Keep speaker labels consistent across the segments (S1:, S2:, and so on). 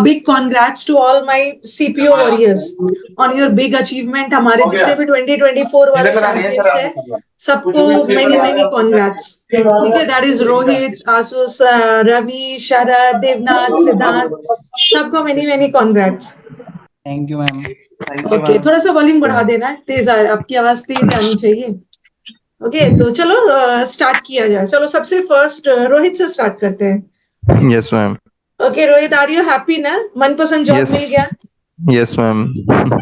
S1: Big congrats to all my CPO warriors on your big achievement. हमारे जितने भी 2024 वाले चैंपियंस हैं सबको many congrats. ठीक है, that is रोहित, आसूस, रवि, शरद, देवनाथ, सिद्धांत, सबको many congrats.
S2: Thank you ma'am.
S1: Okay, थोड़ा सा वॉल्यूम बढ़ा देना, तेज आपकी आवाज तेज आनी चाहिए। ओके, तो चलो स्टार्ट किया जाए। चलो सबसे फर्स्ट रोहित से स्टार्ट करते हैं।
S3: Yes ma'am.
S1: Okay Rohit, are you happy ना? मनपसंद जॉब मिल गया?
S3: Yes ma'am.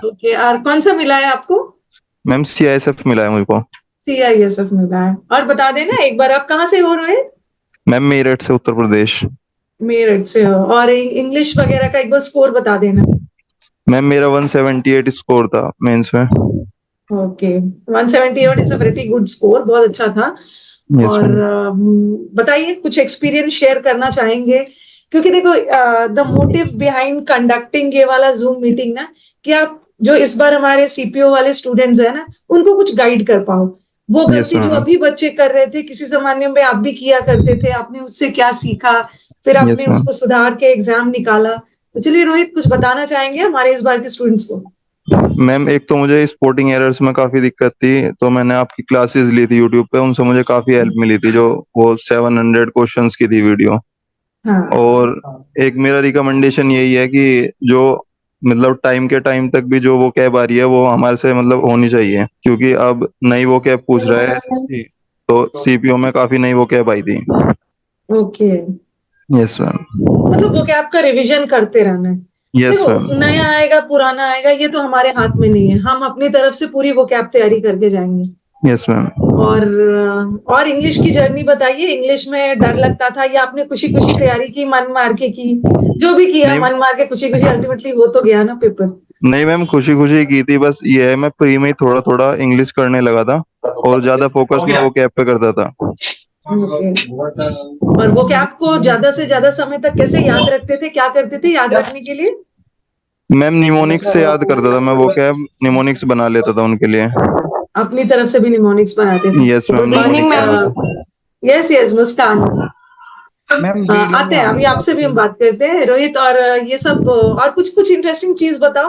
S1: ओके, और कौन सा मिला है आपको?
S3: मैम CISF मिला है मुझको।
S1: CISF मिला है। और बता देना एक बार, आप कहाँ से हो रोहित?
S3: मैम मेरठ से, उत्तर प्रदेश।
S1: मेरठ से हो। और इंग्लिश वगैरह का एक बार स्कोर बता देना।
S3: मैम मेरा 178 स्कोर था मेंस में।
S1: Okay, 178 is a very good score, बहुत अच्छा था।
S3: Yes,
S1: और बताइए, कुछ एक्सपीरियंस शेयर करना चाहेंगे? क्योंकि देखो, द मोटिव बिहाइंड कंडक्टिंग ये वाला जूम मीटिंग ना, कि आप जो इस बार हमारे CPO वाले स्टूडेंट्स है ना, उनको कुछ गाइड कर पाओ। वो गलती जो अभी बच्चे कर रहे थे, किसी जमाने में आप भी किया करते थे, आपने उससे क्या सीखा, फिर आपने उसको सुधार के एग्जाम निकाला। तो चलिए रोहित, कुछ बताना चाहेंगे हमारे इस बार के स्टूडेंट्स को?
S3: मैम एक तो मुझे स्पोर्टिंग एरर्स में काफी दिक्कत थी, तो मैंने आपकी क्लासेस ली थी यूट्यूब पे, उनसे मुझे काफी हेल्प मिली थी, जो वो 700 क्वेश्चंस की थी वीडियो।
S1: हाँ।
S3: और एक मेरा रिकमेंडेशन यही है कि जो मतलब टाइम के टाइम तक भी जो वो कैब आ रही है वो हमारे से मतलब होनी चाहिए, क्योंकि अब नई वो कैब पूछ रहा है, तो CPO में काफी नई वो कैब आई थी।
S1: Okay,
S3: yes ma'am.
S1: मतलब वो कैब का रिवीजन करते रहना है।
S3: यस
S1: देखो,
S3: मैम।
S1: नया आएगा पुराना आएगा ये तो हमारे हाथ में नहीं है, हम अपनी तरफ से पूरी वो कैब तैयारी करके जाएंगे।
S3: Yes ma'am.
S1: और इंग्लिश की जर्नी बताइए। इंग्लिश में डर लगता था या आपने खुशी खुशी तैयारी की, मन मार के की? जो भी किया मन मार के, खुशी खुशी, अल्टीमेटली हो तो गया ना पेपर।
S3: नहीं मैम, खुशी खुशी की थी, बस ये है मैं प्री में ही थोड़ा थोड़ा इंग्लिश करने लगा था और ज्यादा फोकस मैं वो कैब पे करता था।
S1: और वो कैब को ज्यादा से ज्यादा समय तक कैसे याद रखते थे, क्या करते थे याद रखने के लिए?
S3: मैम निमोनिक्स से याद करता था मैं, वो कैब निमोनिक्स बना लेता था उनके लिए।
S1: अपनी तरफ से भी निमोनिक्स बनाते थे?
S3: Yes ma'am.
S1: यस मुस्कान, आते हैं अभी आपसे भी हम बात करते हैं रोहित। और ये सब और कुछ इंटरेस्टिंग चीज बताओ।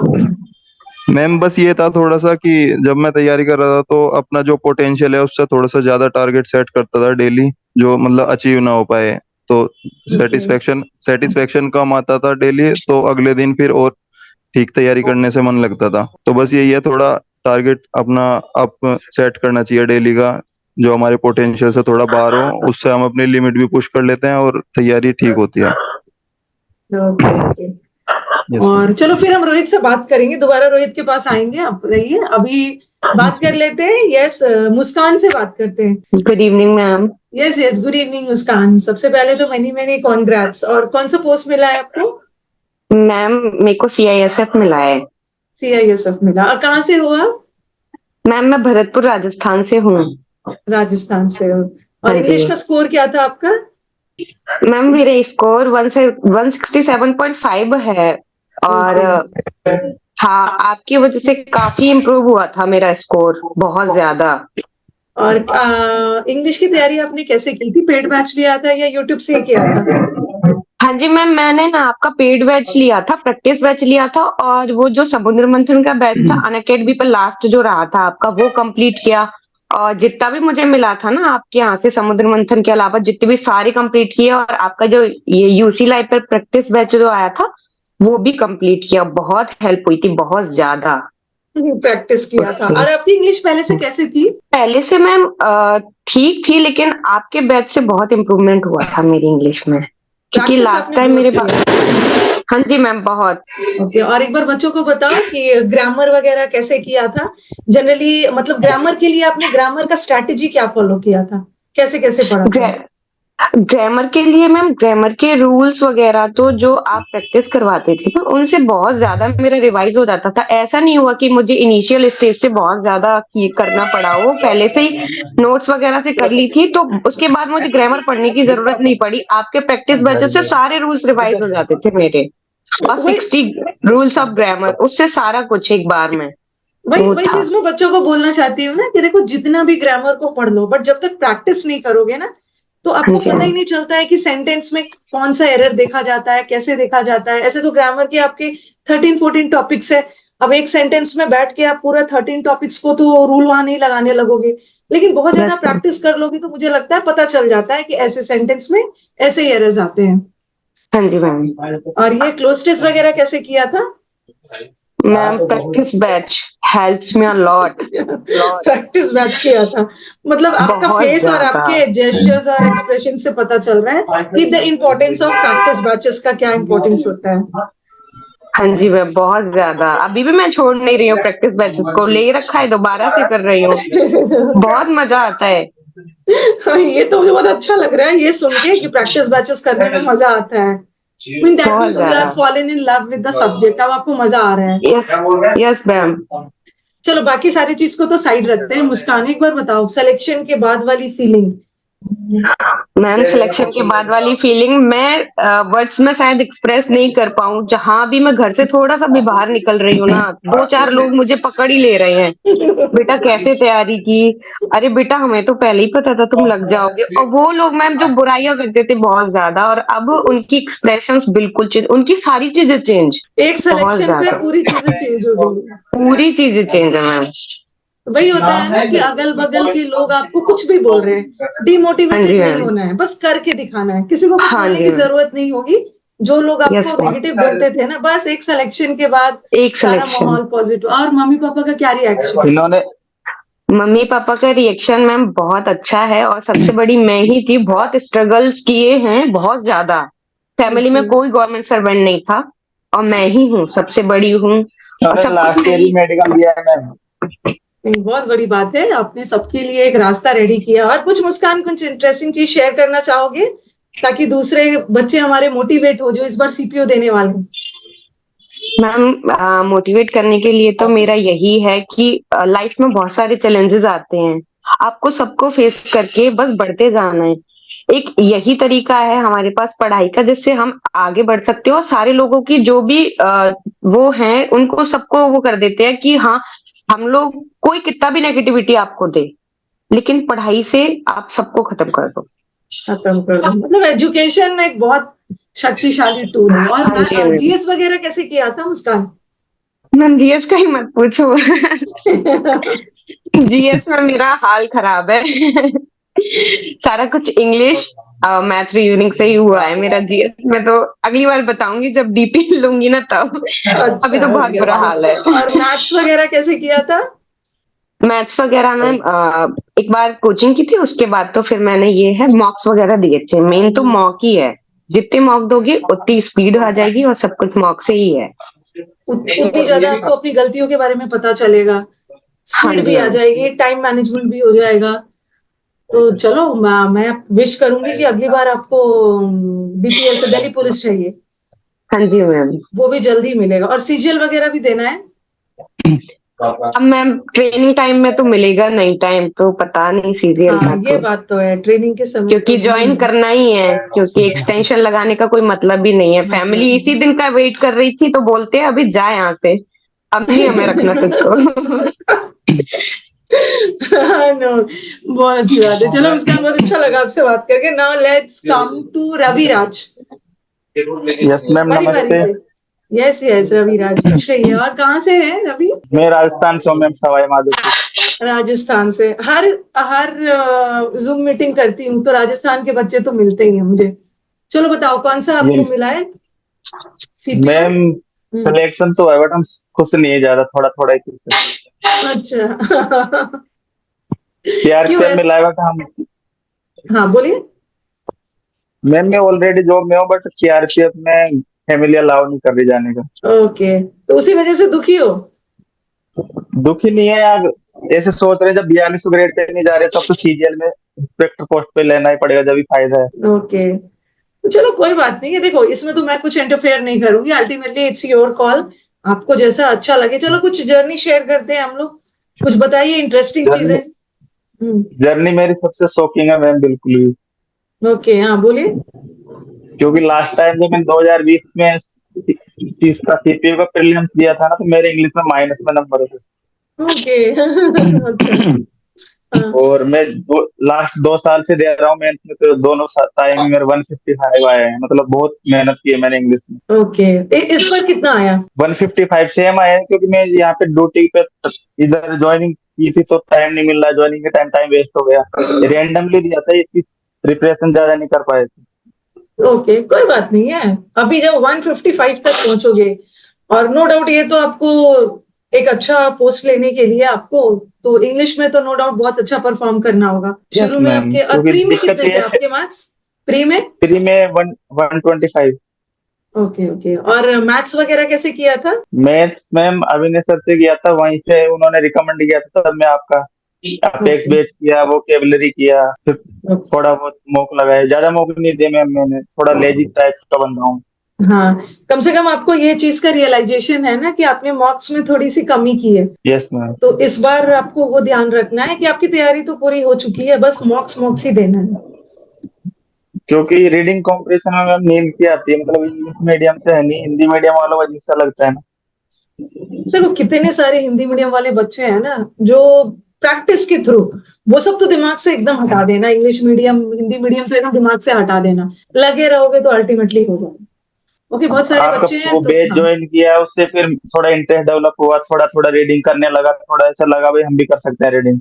S3: मैम बस ये था थोड़ा सा कि जब मैं तैयारी कर रहा था तो अपना जो पोटेंशियल है उससे थोड़ा सा ज्यादा टारगेट सेट करता था डेली, जो मतलब अचीव ना हो पाए तो सेटिस्फेक्शन कम आता था डेली, तो अगले दिन फिर और ठीक तैयारी करने से मन लगता था। तो बस यही है, थोड़ा टारगेट अपना अप सेट करना चाहिए डेली का, जो हमारे पोटेंशियल से थोड़ा बाहर हो, उससे हम अपनी लिमिट भी पुश कर लेते हैं और तैयारी ठीक होती है।
S1: ओके। और चलो फिर हम रोहित से बात करेंगे, दोबारा रोहित के पास आएंगे, आप रहिए। अभी बात कर लेते हैं, यस मुस्कान से बात करते हैं।
S4: Good evening ma'am.
S1: Yes good evening Muskan. सबसे पहले तो मैनी कॉन्ग्रेट्स। और कौन सा पोस्ट मिला है आपको?
S4: मैम मेरे को CISF मिला है।
S1: CISF मिला। और कहाँ से हो आप?
S4: मैम मैं भरतपुर राजस्थान से हूँ।
S1: राजस्थान से हो। और इंग्लिश का स्कोर क्या था आपका?
S4: मैम मेरे स्कोर 167.5 है। और हाँ, आपकी वजह से काफी इम्प्रूव हुआ था मेरा स्कोर, बहुत ज्यादा।
S1: और इंग्लिश की तैयारी आपने कैसे की थी? पेड बैच लिया था या यूट्यूब से किया था?
S4: हाँ जी मैम, मैंने ना आपका पेड बैच लिया था, प्रैक्टिस बैच लिया था, और वो जो समुद्र मंथन का बैच था अनअकैडमी पे लास्ट जो रहा था आपका, वो कंप्लीट किया। और जितना भी मुझे मिला था ना आपके यहाँ से समुद्र मंथन के अलावा जितने भी सारे कंप्लीट किए, और आपका जो ये UC लाइव पर प्रैक्टिस बैच जो आया था वो भी कंप्लीट किया। बहुत हेल्प हुई थी, बहुत ज्यादा
S1: प्रैक्टिस किया था। और आपकी इंग्लिश पहले से कैसे थी?
S4: पहले से मैम ठीक थी, लेकिन आपके बैच से बहुत इम्प्रूवमेंट हुआ था मेरी इंग्लिश में, क्योंकि लास्ट टाइम मेरे पास। हाँ जी मैम, बहुत।
S1: ओके। और एक बार बच्चों को बताओ कि ग्रामर वगैरह कैसे किया था जनरली, मतलब ग्रामर के लिए आपने ग्रामर का स्ट्रैटेजी क्या फॉलो किया था, कैसे कैसे पढ़ा था?
S4: ग्रामर के लिए मैम, ग्रामर के रूल्स वगैरह तो जो आप प्रैक्टिस करवाते थे ना, उनसे बहुत ज्यादा मेरा रिवाइज हो जाता था। ऐसा नहीं हुआ कि मुझे इनिशियल स्टेज से बहुत ज्यादा करना पड़ा, वो पहले से ही नोट्स वगैरह से कर ली थी, तो उसके बाद मुझे ग्रामर पढ़ने की जरूरत नहीं पड़ी। आपके प्रैक्टिस वजह से सारे रूल्स रिवाइज हो जाते थे मेरे, और 60 रूल्स ऑफ ग्रामर, उससे सारा कुछ एक बार में।
S1: वही चीज मैं बच्चों को बोलना चाहती हूँ ना, कि देखो जितना भी ग्रामर को पढ़ लो, बट जब तक प्रैक्टिस नहीं करोगे ना, तो तो
S4: हाँ
S1: आपको
S4: जी
S1: पता ही
S4: मैम।
S1: नहीं चलता है कि सेंटेंस में कौन सा एरर देखा जाता है, कैसे देखा जाता है। ऐसे तो ग्रामर के आपके 13-14 टॉपिक्स है। अब एक सेंटेंस में बैठ के आप पूरा 13 टॉपिक्स को तो रूल वहां नहीं लगाने लगोगे, लेकिन बहुत ज्यादा
S4: यस मैम।
S1: प्रैक्टिस कर लोगे तो मुझे लगता है पता चल जाता है कि ऐसे सेंटेंस में ऐसे ही एरर्स आते हैं।
S4: हाँ जी मैम।
S1: और ये क्लोज टेस्ट वगैरह कैसे किया था?
S4: Ma'am practice batch helps me a lot. Lot.
S1: Practice batch किया था? मतलब आपका
S4: बहुत
S1: फेस और
S4: ज्यादा।
S1: आपके जेस्चर्स और एक्सप्रेशन से पता चल रहा है कि the importance of practice batches का क्या इम्पोर्टेंस होता है।
S4: हाँ जी मैम, बहुत ज्यादा। अभी भी मैं छोड़ नहीं रही हूँ प्रैक्टिस बैचेस को, ले रखा है, दोबारा से कर रही हूँ। बहुत मजा आता है।
S1: हाँ, ये तो मुझे बहुत अच्छा लग रहा है ये सुन के कि प्रैक्टिस बैचेस करने में मजा आता है। मीन दैट
S4: बहुत
S1: मीन्स यू आर
S4: ज्यादा।
S1: Fallen in love with the subject, अब आपको मजा आ रहा है।
S4: यस। Yes ma'am.
S1: चलो बाकी सारी चीज को तो साइड रखते हैं। मुस्कान, एक बार बताओ सिलेक्शन के बाद वाली फीलिंग।
S4: मैम सिलेक्शन के बाद वाली फीलिंग मैं वर्ड्स में शायद एक्सप्रेस नहीं कर पाऊँ। जहां भी मैं घर से थोड़ा सा भी बाहर निकल रही हूँ ना, 2-4 लोग मुझे पकड़ ही ले रहे हैं। बेटा कैसे तैयारी की? अरे बेटा हमें तो पहले ही पता था तुम लग जाओगे। और वो लोग मैम जो बुराइयां करते थे बहुत ज्यादा, और अब उनकी एक्सप्रेशंस बिल्कुल चेंज, उनकी सारी चीजें चेंज।
S1: एक
S4: बहुत
S1: सिलेक्शन पे
S4: ज्यादा।
S1: पूरी चीजें चेंज हो गई।
S4: पूरी चीजें चेंज है मैम।
S1: वही होता है ना कि अगल बगल के लोग आपको कुछ भी बोल रहे हैं,
S4: हाँ
S1: डिमोटिवेटेड
S4: जी
S1: नहीं
S4: मैम।
S1: होना है, बस करके दिखाना है। किसी को कुछ
S4: हाँ
S1: बोलने
S4: जी
S1: की
S4: मैम।
S1: जरूरत नहीं होगी। जो लोग
S4: यस
S1: आपको
S4: मैम।
S1: नेगेटिव बोलते थे ना, बस एक सिलेक्शन के बाद
S4: एक
S1: सारा
S4: सिलेक्शन।
S1: माहौल पॉजिटिव। और मम्मी पापा का क्या रिएक्शन?
S3: इन्होंने
S4: मम्मी पापा का रिएक्शन मैम बहुत अच्छा है, और सबसे बड़ी मैं ही थी। बहुत स्ट्रगल्स किए हैं, बहुत ज्यादा। फैमिली में कोई गवर्नमेंट सर्वेंट नहीं था, और मैं ही हूँ, सबसे बड़ी हूँ, और सब कुछ
S3: लास्ट
S4: मैं
S3: ईयर
S4: ही।
S3: भी मेडिकल दिया है मैम।
S1: बहुत बड़ी बात है, आपने सबके लिए एक रास्ता रेडी किया। और कुछ मुस्कान, कुछ इंटरेस्टिंग चीज शेयर करना चाहोगे ताकि दूसरे बच्चे हमारे मोटिवेट हो जो इस बार सीपीओ देने वाले हैं?
S4: मैम मोटिवेट करने के लिए तो मेरा यही है कि लाइफ में बहुत सारे चैलेंजेस आते हैं, आपको सबको फेस करके बस बढ़ते जाना है। एक यही तरीका है हमारे पास पढ़ाई का, जिससे हम आगे बढ़ सकते हो। और सारे लोगों की जो भी वो हैं, उनको सबको वो कर देते हैं कि हाँ, हम लोग, कोई कितना भी नेगेटिविटी आपको दे, लेकिन पढ़ाई से आप सबको खत्म कर दो।
S1: खत्म कर दो, मतलब एजुकेशन एक बहुत शक्तिशाली टूल है। और
S4: हाँ जी मैम।
S1: जीएस वगैरह कैसे किया था मुस्कान?
S4: मैम जीएस का ही मत पूछो। जीएस में मेरा हाल खराब है। सारा कुछ इंग्लिश, मैथ, रीजनिंग से ही हुआ है मेरा। जीएस में तो अगली बार बताऊंगी जब डीपी लूंगी ना तब। अभी
S1: अच्छा,
S4: तो बहुत बुरा हाल है।
S1: और मैथ्स वगैरह कैसे किया था?
S4: मैथ्स वगैरह मैम एक बार कोचिंग की थी, उसके बाद तो फिर मैंने ये है मॉक्स वगैरह दिए थे। मेन तो मॉक ही है, जितने मॉक दोगे उतनी स्पीड आ जाएगी, और सब कुछ मॉक से ही है।
S1: उतनी ज्यादा आपको अपनी गलतियों के बारे में पता चलेगा,
S4: हाँ
S1: स्पीड
S4: जी
S1: भी आ
S4: मैम।
S1: जाएगी, टाइम मैनेजमेंट भी हो जाएगा। तो चलो मैं विश करूंगी कि अगली बार आपको डीपीएस दिल्ली पुलिस चाहिए,
S4: हाँ जी मैम।
S1: वो भी जल्दी मिलेगा। और सीजीएल वगैरह भी देना है।
S4: अब मैम ट्रेनिंग टाइम में तो मिलेगा नहीं, टाइम तो पता नहीं सीजीएल
S1: हाँ,
S4: का
S1: ये
S4: तो।
S1: बात तो है, ट्रेनिंग के समय तो
S4: क्योंकि
S1: नहीं
S4: ज्वाइन
S1: है।
S4: करना ही है, क्योंकि एक्सटेंशन लगाने का कोई मतलब भी नहीं है। फैमिली इसी दिन का वेट कर रही थी, तो बोलते हैं अभी जा यहाँ से, अब नहीं हमें रखना तुझको।
S1: नो, बहुत अच्छी बात है। चलो मुस्कान, बहुत अच्छा लगा आपसे बात करके। Now let's come to Ravi Raj.
S3: Yes ma'am,
S1: बारी बारी
S3: नमस्ते।
S1: से। यस यस, रवि राज पूछ रही है। और कहाँ से है रवि?
S3: मैं राजस्थान से हूँ मैम, सवाई माधोपुर।
S1: राजस्थान से। हर हर जूम मीटिंग करती हूँ तो राजस्थान के बच्चे तो मिलते ही हैं मुझे। चलो बताओ कौन सा
S3: जी
S1: आपको मिला है सीपीओ?
S3: मैम, सिलेक्शन तो है बट हम खुश नहीं है ज्यादा, थोड़ा थोड़ा ही खुश है।
S1: अच्छा। क्यों
S3: सीआरपीएफ में
S1: ऐसा?
S3: लाया था हम।
S1: हाँ बोलिए।
S3: मैम मैं ऑलरेडी जॉब में हूँ, बट सीआरपीएफ में फैमिली अलाउ नहीं कर रही जाने का।
S1: ओके, तो उसी वजह से दुखी हो?
S3: दुखी नहीं है यार, ऐसे सोच रहे हैं, जब 42 ग्रेड पे नहीं जा रहे तब तो सीजीएल में इंस्पेक्टर पोस्ट पे लेना ही पड़ेगा, जब भी फायदा है।
S1: ओके, तो चलो कोई बात नहीं है। देखो इसमें तो मैं कुछ इंटरफेयर नहीं करूंगी, अल्टीमेटली इट्स योर कॉल। आपको जैसा अच्छा लगे। चलो कुछ जर्नी शेयर करते हैं हम लोग। कुछ बताइए इंटरेस्टिंग चीजें।
S3: जर्नी जर्नी मेरी सबसे शॉकिंग है मैम, बिल्कुल भी।
S1: ओके, हाँ बोलिए।
S3: क्योंकि लास्ट टाइम जब मैं 2020 में इसका सीपीयू का प्रीलिम्स दिया था ना, तो मेरे इंग्लिश में माइनस में नंबर थे।
S1: ओके। अच्छा। हाँ,
S2: और मैं लास्ट 2 साल से दे रहा हूँ मेंस में, तो दोनों टाइम में मेरे 155 आए हैं, मतलब बहुत मेहनत की है मैंने इंग्लिश में।
S1: ओके। इस बार कितना आया?
S2: 155 सेम आया है, क्योंकि मैं यहाँ पे ड्यूटी पे इधर ज्वाइनिंग की थी, तो टाइम नहीं मिल रहा, ज्वाइनिंग के टाइम वेस्ट हो गया, रेंडमली दिया था, इसकी प्रिपरेशन ज्यादा नहीं कर पाए थे।
S1: ओके, कोई बात नहीं है। अभी जब 155 तक पहुंचोगे, और नो डाउट ये तो आपको एक अच्छा पोस्ट लेने के लिए आपको तो इंग्लिश में तो नो डाउट बहुत अच्छा परफॉर्म करना होगा
S2: यस
S1: शुरू में
S2: मैम,
S1: आपके। और
S2: क्योंकि
S1: प्री में
S2: दिक्कत
S1: कितने थे
S2: ये है,
S1: आपके मार्क्स? प्री में?
S2: फ्री में 125।
S1: Okay okay. और मैथ्स वगैरह कैसे किया था?
S2: मैथ्स मैम अभिनय सर से किया था, वहीं से उन्होंने रिकमेंड किया था, तब मैं आपका अपेक्स
S1: ओके
S2: बेच किया, वोकेबलरी किया, फिर
S1: ओके।
S2: थोड़ा बहुत मॉक लगाए, ज्यादा मॉक नहीं दिए मैम, मैंने थोड़ा लेजी टाइप का बंदा हूँ।
S1: हाँ, कम से कम आपको ये चीज का रियलाइजेशन है ना कि आपने मार्क्स में थोड़ी सी कमी की है।
S2: Yes ma'am.
S1: तो इस बार आपको वो ध्यान रखना है कि आपकी तैयारी तो पूरी हो चुकी है, बस मॉक्स मॉक्स ही देना है।
S2: क्योंकि रीडिंग कॉम्पिटिशन में मैम नींद की आती है, मतलब इंग्लिश मीडियम से है नहीं, हिंदी मीडियम वालों को अजीब सा लगता है ना।
S1: देखो कितने सारे हिंदी मीडियम वाले बच्चे हैं ना जो प्रैक्टिस के थ्रू, वो सब तो दिमाग से एकदम हटा देना, इंग्लिश मीडियम हिंदी मीडियम तो एकदम दिमाग से हटा देना, लगे रहोगे तो अल्टीमेटली हो जाएगा। ओके, बहुत सारे
S2: आपका
S1: बच्चे हैं
S2: वो
S1: तो
S2: बेच
S1: हाँ,
S2: ज्वाइन किया, उससे फिर थोड़ा इंटरेस्ट डेवलप हुआ, थोड़ा थोड़ा रीडिंग करने लगा, थोड़ा ऐसा लगा भाई हम भी कर सकते हैं रीडिंग।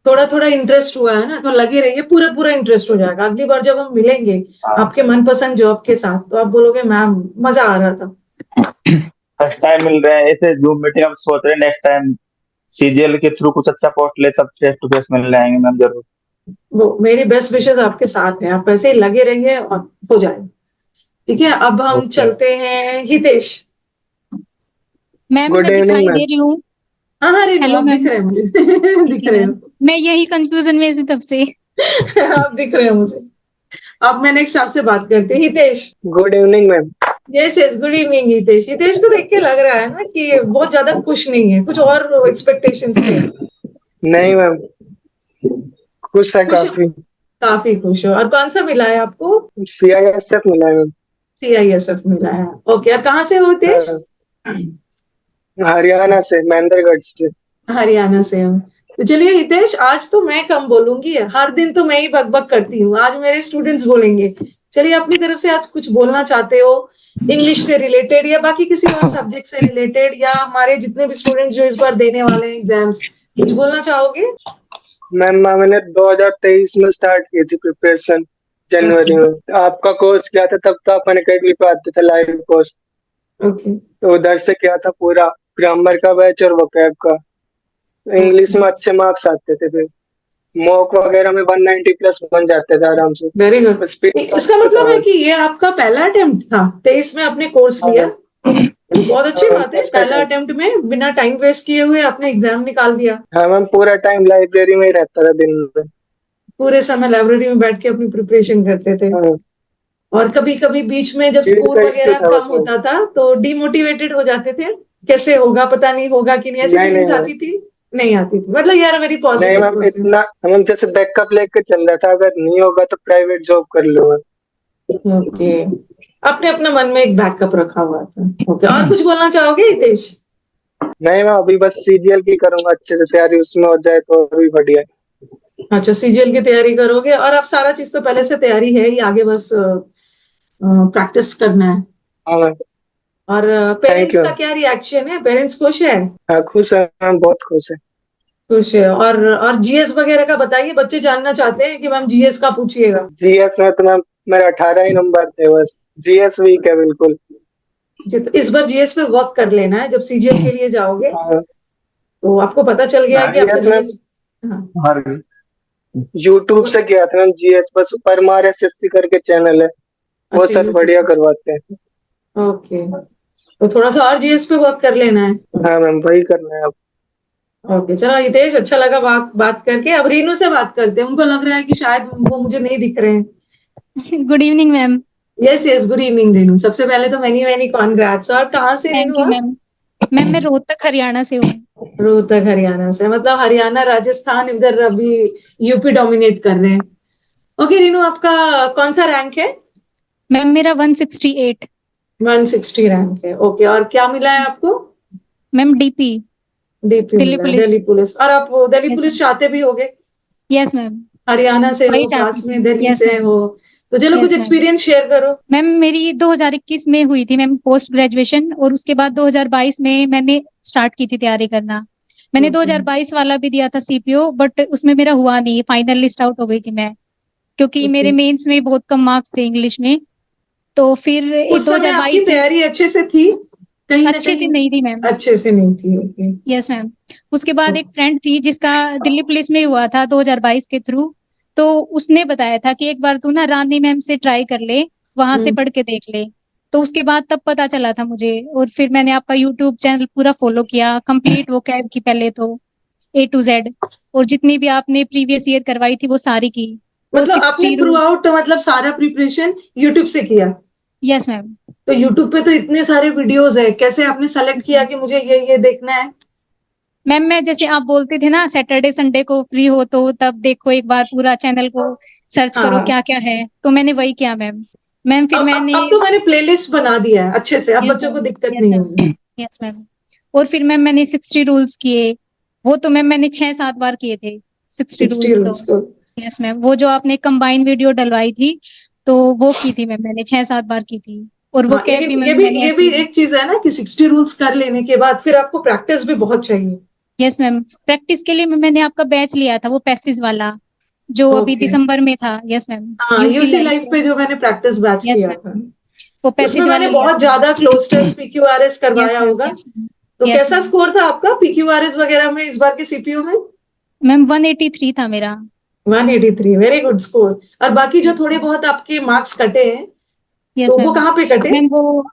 S1: थोड़ा थोड़ा इंटरेस्ट हुआ है ना, तो लगे रहिए, पूरा पूरा इंटरेस्ट हो जाएगा। अगली बार जब हम मिलेंगे
S2: हाँ,
S1: आपके मनपसंद जॉब के साथ, तो आप बोलोगे मैम मजा आ रहा था।
S2: फर्स्ट टाइम मिल रहे हैं ऐसे जूम मीटिंग, अब सोच रहे हैं नेक्स्ट टाइम सीजीएल के थ्रू कुछ अच्छा पोस्ट ले, तब फेस टू फेस मिलने आएंगे मैम जरूर।
S1: वो मेरी बेस्ट विशेस आपके साथ है, आप ऐसे ही लगे रहिए और हो जाएगा। ठीक है, अब हम
S2: ओके।
S1: चलते हैं हितेश।
S5: मैम
S6: गुड
S5: मैं
S6: इवनिंग
S5: दिखाई
S6: मैम।
S5: दे रही हूँ।
S1: हाँ हाँ रेनू,
S5: हेलो
S1: आप दिख
S5: मैम।
S1: रहे हैं मुझे
S5: ठीक
S1: दिख
S5: है
S1: रहे
S5: मैम, मैं यही कंफ्यूजन में थी तब से।
S1: हो आप दिख रहे हो मुझे। अब मैं नेक्स्ट आपसे बात करती हूँ, Hitesh.
S6: Good evening ma'am.
S1: Yes yes, good evening Hitesh. Hitesh को देख के लग रहा है ना कि बहुत ज्यादा खुश नहीं है, कुछ और एक्सपेक्टेशंस थे।
S6: नहीं मैम, खुश है
S1: खुश?
S6: काफी।
S1: काफी खुश हो। और कौन सा मिला है आपको?
S6: सीआईएसएफ मिला है मैम।
S1: सीआईएसएफ मिला है। ओके, और कहाँ से हो हितेश?
S6: हरियाणा से, महेंद्रगढ़ से।
S1: हरियाणा से हो। तो चलिए हितेश, आज तो मैं कम बोलूंगी, हर दिन तो मैं ही बकबक करती हूँ, आज मेरे स्टूडेंट्स बोलेंगे। चलिए अपनी तरफ से आज कुछ बोलना चाहते हो इंग्लिश से रिलेटेड या बाकी किसी और सब्जेक्ट से रिलेटेड, या हमारे जितने भी स्टूडेंट्स जो इस बार देने वाले हैं एग्जाम्स, कुछ बोलना चाहोगे?
S6: मैम मैंने 2023 में स्टार्ट की थी प्रिपरेशन, जनवरी में। आपका कोर्स किया था तब, तो अपन अकेडमी पे आते थे लाइव कोर्स,
S1: ओके
S6: तो उधर से किया था पूरा ग्रामर का बैच और वोकैब का। इंग्लिश में अच्छे मार्क्स आते थे, फिर मॉक वगैरह में 190 प्लस बन जाते थे आराम से।
S1: Very good.
S6: बस फिर
S1: इसका मतलब है कि ये आपका पहला अटेम्प्ट था, 23 में आपने कोर्स लिया। बहुत अच्छी बात है, पहला अटेम्प्ट में बिना टाइम वेस्ट किए हुए आपने एग्जाम निकाल दिया।
S6: हाँ मैम, पूरा टाइम लाइब्रेरी में ही रहता था दिन में।
S1: पूरे समय लाइब्रेरी में बैठ के अपनी प्रिपरेशन करते थे।
S6: हाँ,
S1: और कभी कभी बीच में जब
S6: फील्ड
S1: स्कोर
S6: का इश्यू
S1: वगैरह
S6: था
S1: कम
S6: बस मैम।
S1: होता था तो डिमोटिवेटेड हो जाते थे, कैसे होगा पता नहीं होगा कि नहीं, ऐसी
S6: नहीं
S1: फीलिंग्स
S6: नहीं
S1: आती थी? नहीं आती थी, मतलब यार वेरी
S6: नहीं
S1: पॉजिटिव
S6: मैम,
S1: पर्सन।
S6: इतना हम जैसे बैकअप लेके चल रहा था, अगर नहीं होगा तो प्राइवेट जॉब कर लूंगा।
S1: ओके, आपने अपना मन में एक बैकअप रखा हुआ था। ओके, और कुछ बोलना चाहोगे हितेश?
S6: नहीं मैम, अभी बस सीजीएल की करूंगा अच्छे से तैयारी, उसमें हो जाए तो और भी बढ़िया है।
S1: अच्छा, सीजीएल की तैयारी करोगे, और आप सारा चीज तो पहले से तैयारी है ही, आगे बस प्रैक्टिस करना है।
S6: हाँ मैम।
S1: और
S6: थैंक
S1: पेरेंट्स
S6: यू।
S1: का क्या रिएक्शन है? पेरेंट्स खुश है?
S6: हाँ खुश है मैम, बहुत खुश है।
S1: खुश है। और जीएस वगैरह का बताइए, बच्चे जानना चाहते हैं कि मैम जीएस का पूछिएगा।
S6: जीएस में तो मैम मेरे 18 ही नंबर थे बस, जीएस वीक है बिल्कुल।
S1: जी, तो इस बार जीएस पे वर्क कर लेना है, जब सीजीएल के लिए जाओगे
S6: हाँ,
S1: तो आपको पता चल गया है कि आपका
S6: जीएस में
S1: जीएस। हाँ
S2: हर
S6: यूट्यूब से किया था मैम जीएस, बस परमार एसएससी करके चैनल है, वो
S1: अच्छा,
S6: सर बढ़िया करवाते हैं।
S1: ओके, तो थोड़ा सा और जीएस पे वर्क कर लेना है।
S6: हाँ मैम, वही करना है अब।
S1: ओके, चलो हितेश, अच्छा लगा बात बात करके। अब रीनू से बात करते हैं, उनको लग रहा है कि शायद वो मुझे नहीं दिख रहे हैं।
S5: Good evening ma'am.
S1: Yes yes, good evening Rinu. सबसे पहले तो मैनी मैनी कॉन्ग्रेट्स। और कहाँ से
S5: थैंक
S1: रीनू
S5: यू
S1: आप?
S5: मैम। मैम मैं रोहतक हरियाणा से हूँ।
S1: रोहतक हरियाणा से, मतलब हरियाणा राजस्थान इधर अभी यूपी डोमिनेट कर रहे हैं। ओके रीनू, आपका कौन सा रैंक है?
S5: मैम मेरा 168।
S1: 160 रैंक है। ओके, और क्या मिला है आपको?
S5: Ma'am DP.
S1: डीपी
S5: दिल्ली
S1: मिला है,
S5: पुलिस।
S1: दिल्ली पुलिस। और आप दिल्ली
S5: Yes,
S1: पुलिस
S5: ma'am.
S1: चाहते भी होगे,
S5: यस मैम,
S1: हरियाणा से
S5: वही
S1: हो,
S5: चाहती
S1: पास में
S5: थी।
S1: दिल्ली
S5: यस
S1: से
S5: मैम।
S1: हो, तो चलो
S5: Yes,
S1: कुछ
S5: ma'am.
S1: एक्सपीरियंस शेयर करो।
S5: मैम मेरी 2021 में हुई थी मैम पोस्ट ग्रेजुएशन, और उसके बाद 2022 में मैंने स्टार्ट की थी तैयारी करना। मैंने
S1: Okay.
S5: 2022 वाला भी दिया था सीपीओ, बट उसमें मेरा हुआ नहीं, फाइनल लिस्ट आउट हो गई थी मैं, क्योंकि
S1: Okay.
S5: मेरे मेंस में बहुत कम मार्क्स थे इंग्लिश में। तो फिर
S1: उस समय आपकी
S5: 2022 में
S1: तैयारी अच्छे से थी, कहीं ना
S5: अच्छे से
S1: कहीं
S5: नहीं थी मैम।
S1: अच्छे से नहीं थी। ओके।
S5: Yes ma'am. उसके बाद एक फ्रेंड थी जिसका दिल्ली पुलिस में हुआ था 2022 के थ्रू, तो उसने बताया था कि एक बार तू ना रानी मैम से ट्राई कर ले, वहां से पढ़ के देख ले। तो उसके बाद तब पता चला था मुझे, और फिर मैंने आपका यूट्यूब चैनल पूरा फॉलो किया, कंप्लीट वो कैब की पहले तो A to Z, और जितनी भी आपने प्रीवियस ईयर करवाई थी वो सारी की, और
S1: मतलब आपने
S5: 60
S1: थ्रू
S5: रूल्स।
S1: आउट मतलब सारा प्रिपरेशन यूट्यूब से किया?
S5: Yes ma'am.
S1: तो यूट्यूब पे तो इतने सारे वीडियोस है, कैसे आपने सेलेक्ट किया कि मुझे ये देखना है?
S5: मैम मैं जैसे आप बोलते थे ना सैटरडे संडे को फ्री हो तो तब देखो एक बार पूरा चैनल को सर्च करो
S1: हाँ।
S5: क्या क्या है, तो मैंने वही किया मैम। मैम फिर मैंने
S1: अब तो मैंने प्लेलिस्ट बना दिया है अच्छे से, अब
S5: यस
S1: बच्चों को
S5: मैम।
S1: दिक्कत
S5: यस
S1: नहीं
S5: मैम।
S1: होगी।
S5: Yes ma'am. और फिर मैम मैंने 60 रूल्स किए, वो तो मैम मैंने 6-7 बार किए थे 60
S1: 60
S5: रूल्स तो।
S1: रूल्स को।
S5: यस मैम, वो जो आपने कंबाइन वीडियो डलवाई थी तो वो की थी मैम, मैंने 6-7 बार की थी, और वो
S1: हाँ,
S5: कैब
S1: लेकिन
S5: भी मैम मैंने
S1: ये
S5: ऐसे
S1: भी एक चीज है ना कि 60 रूल्स कर लेने के बाद फिर आपको प्रैक्टिस भी बहुत चाहिए।
S5: Yes ma'am. प्रैक्टिस के लिए मैंने आपका बैच लिया था वो पैसेज वाला, जो अभी
S1: ओके।
S5: दिसंबर में था। Yes ma'am.
S1: हाँ,
S5: यूसी
S1: यूसी
S5: लाइफ
S1: लाइफ
S5: पे।
S1: पे जो मैंने प्रैक्टिस बैच
S5: यस
S1: किया था,
S5: मैम, वो
S1: उसमें
S5: पैसेज
S1: मैंने
S5: वाला लिया
S1: बहुत
S5: था मैम।
S1: ज्यादा क्लोज टेस्ट पीक्यूआरएस
S5: यस
S1: करवाया
S5: मैम।
S1: होगा।
S5: Yes ma'am.
S1: तो
S5: यस
S1: कैसा
S5: मैम।
S1: स्कोर था आपका पीक्यूआरएस वगैरह में इस बार के सीपीयू में?
S5: मैम 183 था मेरा।
S1: 183, वेरी गुड स्कोर। और बाकी जो
S5: यस
S1: थोड़े
S5: मैम।
S1: बहुत आपके मार्क्स कटे हैं,
S5: यस
S1: तो वो
S5: मैम।
S1: कहाँ पे कटे?
S5: मैम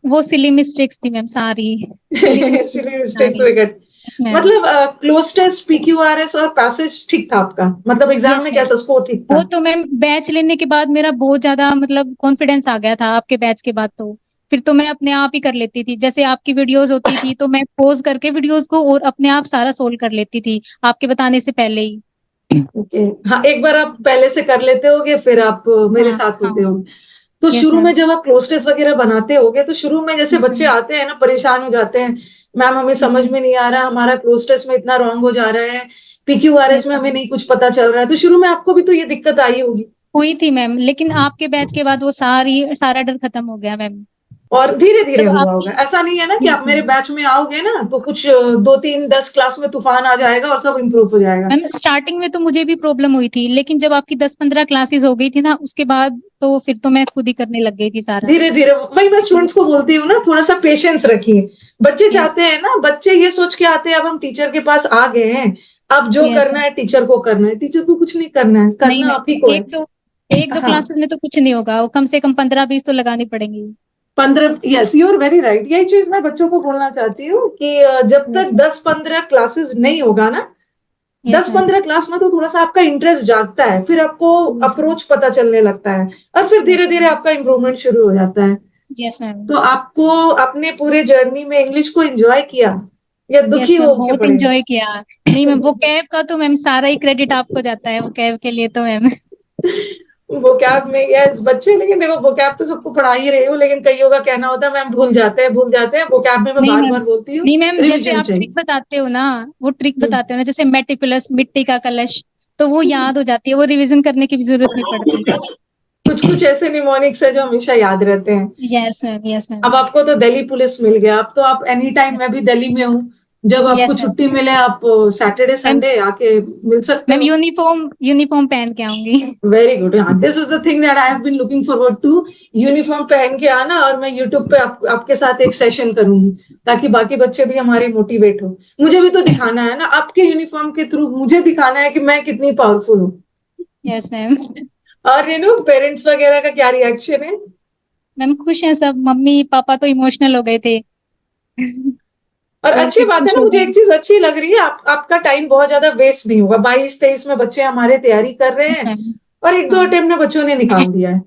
S5: वो सिली मिस्टेक्स थी मैम सारी, सिली मिस्टेक्स
S1: सिली
S5: थी
S1: मिस्टेक्स
S5: सारी।
S1: में कट।
S5: Yes ma'am.
S1: मतलब क्लोज टेस्ट पीक्यूआरएस और पैसेज ठीक था आपका, मतलब एग्जाम
S5: यस
S1: में
S5: मैम।
S1: कैसा स्कोर ठीक था?
S5: वो तो मैम बैच लेने के बाद मेरा बहुत ज्यादा मतलब कॉन्फिडेंस आ गया था आपके बैच के बाद, तो फिर तो मैं अपने आप ही कर लेती थी, जैसे आपकी वीडियोस होती थी तो मैं पॉज करके वीडियोस को और अपने आप सारा सोल्व कर लेती थी आपके बताने से पहले ही।
S1: ओके। हाँ, एक बार आप पहले से कर लेते होगे, फिर आप मेरे
S5: हाँ
S1: साथ
S5: हाँ।
S1: होते हो। तो
S5: यस
S1: शुरू में
S5: मैम।
S1: जब आप क्लोज टेस्ट वगैरह बनाते होगे, तो शुरू में जैसे
S5: यस
S1: बच्चे
S5: मैम।
S1: आते हैं ना, परेशान हो जाते हैं, मैम हमें
S5: यस
S1: समझ
S5: मैम।
S1: में नहीं आ रहा, हमारा क्लोज टेस्ट में इतना रॉन्ग हो जा रहा है, पीक्यूआरएस
S5: यस
S1: में हमें
S5: मैम।
S1: नहीं कुछ पता चल रहा है। तो शुरू में आपको भी तो ये दिक्कत आई होगी।
S5: हुई थी मैम, लेकिन आपके बैच के बाद वो सारा डर खत्म हो गया मैम।
S1: और धीरे धीरे
S5: मतलब
S1: हुआ होगा,
S5: आपकी।
S1: ऐसा नहीं है ना कि आप
S5: यस
S1: मेरे
S5: मैम।
S1: बैच में आओगे ना तो कुछ 2 3 10 क्लास में तूफान आ जाएगा और सब इम्प्रूव हो जाएगा।
S5: मैम स्टार्टिंग में तो मुझे भी प्रॉब्लम हुई थी, लेकिन जब आपकी 10-15 क्लासेस हो गई थी ना उसके बाद तो फिर तो मैं खुद ही करने लग गई थी सारा।
S1: धीरे धीरे वही मैं स्टूडेंट्स को बोलती हूँ ना, थोड़ा सा पेशेंस रखिए। बच्चे
S5: यस।
S1: चाहते हैं ना, बच्चे ये सोच के आते हैं अब हम टीचर के पास आ गए हैं, अब जो
S5: यस
S1: करना
S5: मैम।
S1: है टीचर को करना है। टीचर को कुछ नहीं करना है,
S5: नहीं
S1: करना आप ही को
S5: मैम,
S1: है।
S5: एक दो
S1: हाँ,
S5: क्लासेस में तो कुछ नहीं होगा, वो कम से कम 15-20 तो लगानी पड़ेंगी।
S1: 15, yes you are very right. यही चीज मैं बच्चों को बोलना चाहती हूँ कि जब
S5: यस
S1: तक
S5: मैम।
S1: 10 15 क्लासेस नहीं होगा ना,
S5: यस
S1: दस
S5: मैम।
S1: पंद्रह क्लास में तो थोड़ा सा आपका इंटरेस्ट जागता है, फिर आपको
S5: यस मैम।
S1: अप्रोच पता चलने लगता है, और फिर धीरे
S5: यस
S1: धीरे
S5: मैम।
S1: आपका इम्प्रूवमेंट शुरू हो जाता है।
S5: Yes ma'am.
S1: तो आपको अपने पूरे जर्नी में इंग्लिश को एंजॉय किया या दुखी
S5: यस मैम,
S1: हो के
S5: बहुत
S1: पढ़े?
S5: इंजॉय किया। नहीं मैम, वो कैब का तो मैम सारा ही क्रेडिट आपको जाता है, वो कैब के लिए तो मैम।
S1: वोकैब में यस बच्चे, लेकिन देखो वोकैब तो सबको पढ़ा ही रहे हो, लेकिन कईयों का कहना होता है मैम भूल जाते हैं। वोकैब में मैं
S5: नहीं
S1: बार
S5: मैम।
S1: बार बोलती हूँ
S5: नहीं मैम, जैसे
S1: रिविजन
S5: आप ट्रिक
S1: चाहिए।
S5: बताते हो ना, वो ट्रिक
S1: हम्म।
S5: बताते हो ना, जैसे मेटिकुलस मिट्टी का कलश, तो वो याद हो जाती है, वो रिवीजन करने की भी जरूरत नहीं पड़ती।
S1: कुछ कुछ ऐसे निमोनिक्स है जो हमेशा याद रहते हैं।
S5: Yes ma'am. Yes ma'am.
S1: अब आपको तो दिल्ली पुलिस मिल गया, अब तो आप एनी टाइम, मैं भी दिल्ली में हूँ, जब आपको
S5: यस मैम।
S1: छुट्टी मिले आप सैटरडे
S5: मैम
S1: संडे आके मिल सकते
S5: मैम
S1: हो।
S5: यूनिफॉर्म पहन के आऊंगी।
S1: Very good. हाँ, this is the thing that I have been looking forward to. Uniform पहन के आना, और मैं यूट्यूब पे आपके साथ एक सेशन करूंगी, ताकि बाकी बच्चे भी हमारे मोटिवेट हो। मुझे भी तो दिखाना है ना, आपके यूनिफॉर्म के थ्रू मुझे दिखाना है कि मैं कितनी पावरफुल हूँ।
S5: Yes ma'am.
S1: और पेरेंट्स वगैरह का क्या रिएक्शन है?
S5: मैम खुश हैं सब, मम्मी पापा तो इमोशनल हो गए थे।
S1: और
S5: और
S1: अच्छी
S5: फिर
S1: बात है
S5: खुश
S1: ना,
S5: हो
S1: मुझे
S5: गए।
S1: एक चीज अच्छी लग रही है, आपका टाइम बहुत ज्यादा वेस्ट नहीं होगा। 22 23 में बच्चे हमारे तैयारी कर रहे
S5: यस
S1: हैं,
S5: मैम।
S1: और एक दो
S5: हाँ।
S1: अटेम्प्ट में बच्चों ने निकाल दिया है।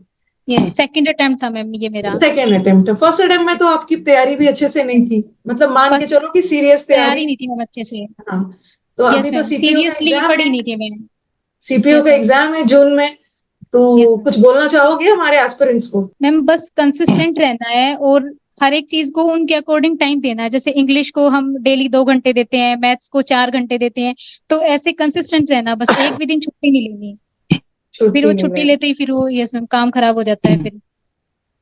S5: यस, सेकंड अटेम्प्ट था मैम ये मेरा।
S1: सेकेंड अटेम्प्ट है, फर्स्ट अटेम्प्ट में तो आपकी तैयारी भी अच्छे से नहीं थी, मतलब मान के
S5: फर्स्ट
S1: चलो कि सीरियस
S5: तैयारी
S1: तैयारी।
S5: नहीं थी मैम अच्छे से।
S1: हाँ, तो अभी
S5: यस
S1: तो
S5: मैम,
S1: सीपीयू का
S5: सीरियसली
S1: एग्जाम
S5: पढ़ी
S1: है।
S5: नहीं थी मैंने।
S1: सीपीयू
S5: यस
S1: का
S5: मैम।
S1: एग्जाम है जून में, तो
S5: यस मैम।
S1: कुछ बोलना चाहोगे हमारे एस्पिरेंट्स को?
S5: मैम बस कंसिस्टेंट रहना है, और हर एक चीज को उनके अकॉर्डिंग टाइम देना है। जैसे इंग्लिश को हम डेली 2 घंटे देते हैं, मैथ्स को 4 घंटे देते हैं, तो ऐसे कंसिस्टेंट रहना, बस एक भी दिन छुट्टी नहीं लेनी। फिर
S1: छुट्टी
S5: वो
S1: नहीं
S5: छुट्टी
S1: ले।
S5: लेते ही फिर वो यस मैम काम खराब हो जाता है, फिर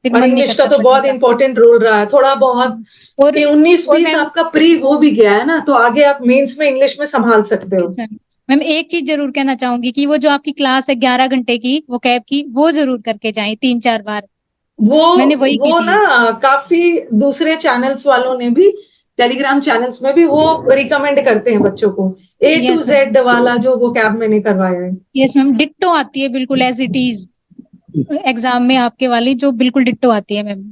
S1: और
S5: मन नहीं
S1: इंग्लिश का
S5: करता
S1: तो
S5: पढ़ने
S1: बहुत
S5: का।
S1: इंपॉर्टेंट रोल रहा है, थोड़ा बहुत
S5: और
S1: कि 19
S5: और
S1: 20
S5: मैम
S1: आपका प्री हो भी गया है ना, तो आगे आप मेंस में इंग्लिश में संभाल सकते हो।
S5: यस मैम, मैम एक चीज जरूर कहना चाहूंगी कि वो जो आपकी क्लास है 11 घंटे की वो कैब की, वो जरूर करके जाएं 3-4 बार।
S1: वो
S5: मैंने वही की
S1: वो
S5: थी।
S1: ना काफी दूसरे चैनल्स वालों ने भी, टेलीग्राम चैनल्स में भी वो रिकमेंड करते हैं बच्चों को, A to
S5: yes ma'am,
S1: Z वाला जो वो कैब मैंने करवाया है।
S5: यस मैम, डिट्टो आती है बिल्कुल एज इट इज एग्जाम में आपके वाली, जो बिल्कुल डिट्टो आती है ma'am.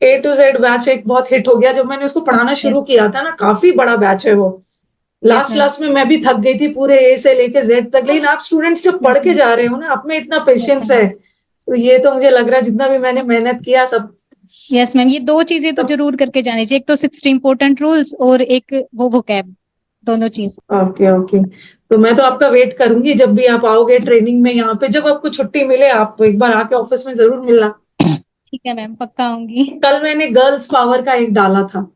S1: A to Z batch एक बहुत हिट हो गया, जब मैंने उसको पढ़ाना शुरू
S5: यस,
S1: किया था ना, काफी बड़ा बैच है वो।
S5: यस
S1: लास्ट
S5: मैम,
S1: लास्ट में मैं भी थक गई थी पूरे A से लेके Z तक, लेकिन आप स्टूडेंट्स जब पढ़
S5: यस
S1: के
S5: मैम,
S1: जा रहे हो ना, आप में इतना
S5: यस
S1: पेशेंस
S5: मैम,
S1: है, तो ये तो मुझे लग रहा है जितना भी मैंने मेहनत किया सब।
S5: यस मैम, ये 2 चीजें तो जरूर करके जानी चाहिए, एक तो 60 इम्पोर्टेंट रूल्स और एक वो कैब, दोनों चीज।
S1: ओके ओके, तो मैं तो आपका वेट करूंगी जब भी आप आओगे ट्रेनिंग में यहाँ पे, जब आपको छुट्टी मिले आप एक बार आके ऑफिस में जरूर मिलना।
S5: ठीक है मैम, पक्का आऊंगी।
S1: कल मैंने गर्ल्स पावर का एक डाला था।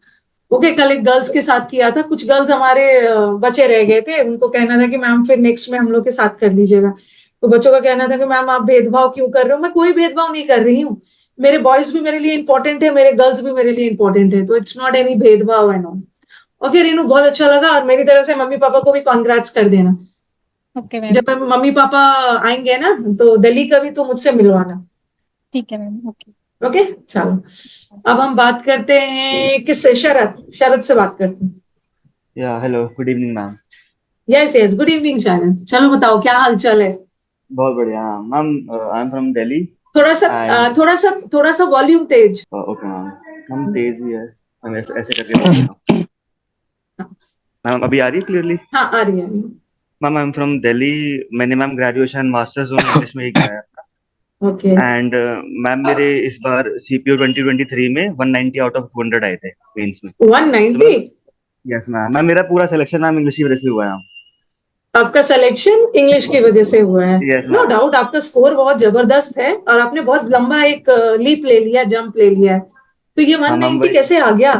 S1: ओके, कल एक गर्ल्स के साथ किया था, कुछ गर्ल्स हमारे बचे रह गए थे, उनको कहना था कि मैम फिर नेक्स्ट में हम लोग के साथ कर लीजिएगा। तो बच्चों का कहना था कि मैम आप भेदभाव क्यों कर रहे हो, मैं कोई भेदभाव नहीं कर रही हूँ, मेरे बॉयज भी मेरे लिए इंपॉर्टेंट है, मेरे गर्ल्स भी मेरे लिए इंपॉर्टेंट है, तो इट्स नॉट एनी भेदभाव एंड ऑल। ओके रीनू, बहुत अच्छा लगा, और मेरी तरफ से मम्मी पापा को भी कॉन्ग्रेट्स कर देना।
S5: ओके मैम,
S1: जब मम्मी पापा आएंगे ना, तो दिल्ली का भी तो मुझसे मिलवाना।
S5: ठीक है मैम, ओके।
S1: ओके, चलो अब हम बात करते हैं किससे, शरद, शरद से बात करते हैं।
S7: या hello, good evening ma'am.
S1: Yes yes, good evening Sharad, चलो बताओ क्या हाल चाल है।
S7: बहुत बढ़िया ma'am. I am from Delhi
S1: थोड़ा सा
S7: एंड
S1: थोड़ा सा वॉल्यूम तेज।
S7: Okay ma'am. मैम तेज ही है, हम ऐसे करके बोल देता हूँ। मैम अभी आ रही है क्लियरली?
S1: हाँ आ रही है, आ रही
S7: ma'am I am from Delhi. मैंने मैम ग्रेजुएशन मास्टर्स इंग्लिश में ही किया है।
S1: है। ओके,
S7: एंड मैम मेरे इस बार सीपीओ 2023 में 190 आउट ऑफ 200 आए थे मेंस में। तो
S1: 190?
S7: मैम यस मैम, मैम मेरा पूरा सिलेक्शन मैम इंग्लिश की वजह से हुआ है।
S1: आपका सिलेक्शन इंग्लिश की वजह से हुआ है?
S7: Yes
S1: no
S7: ma'am.
S1: डाउट, आपका स्कोर बहुत जबरदस्त है, और आपने बहुत लंबा एक लीप ले लिया, जंप ले लिया है। तो ये
S7: हाँ मैम
S1: 190
S7: वही
S1: कैसे आ गया,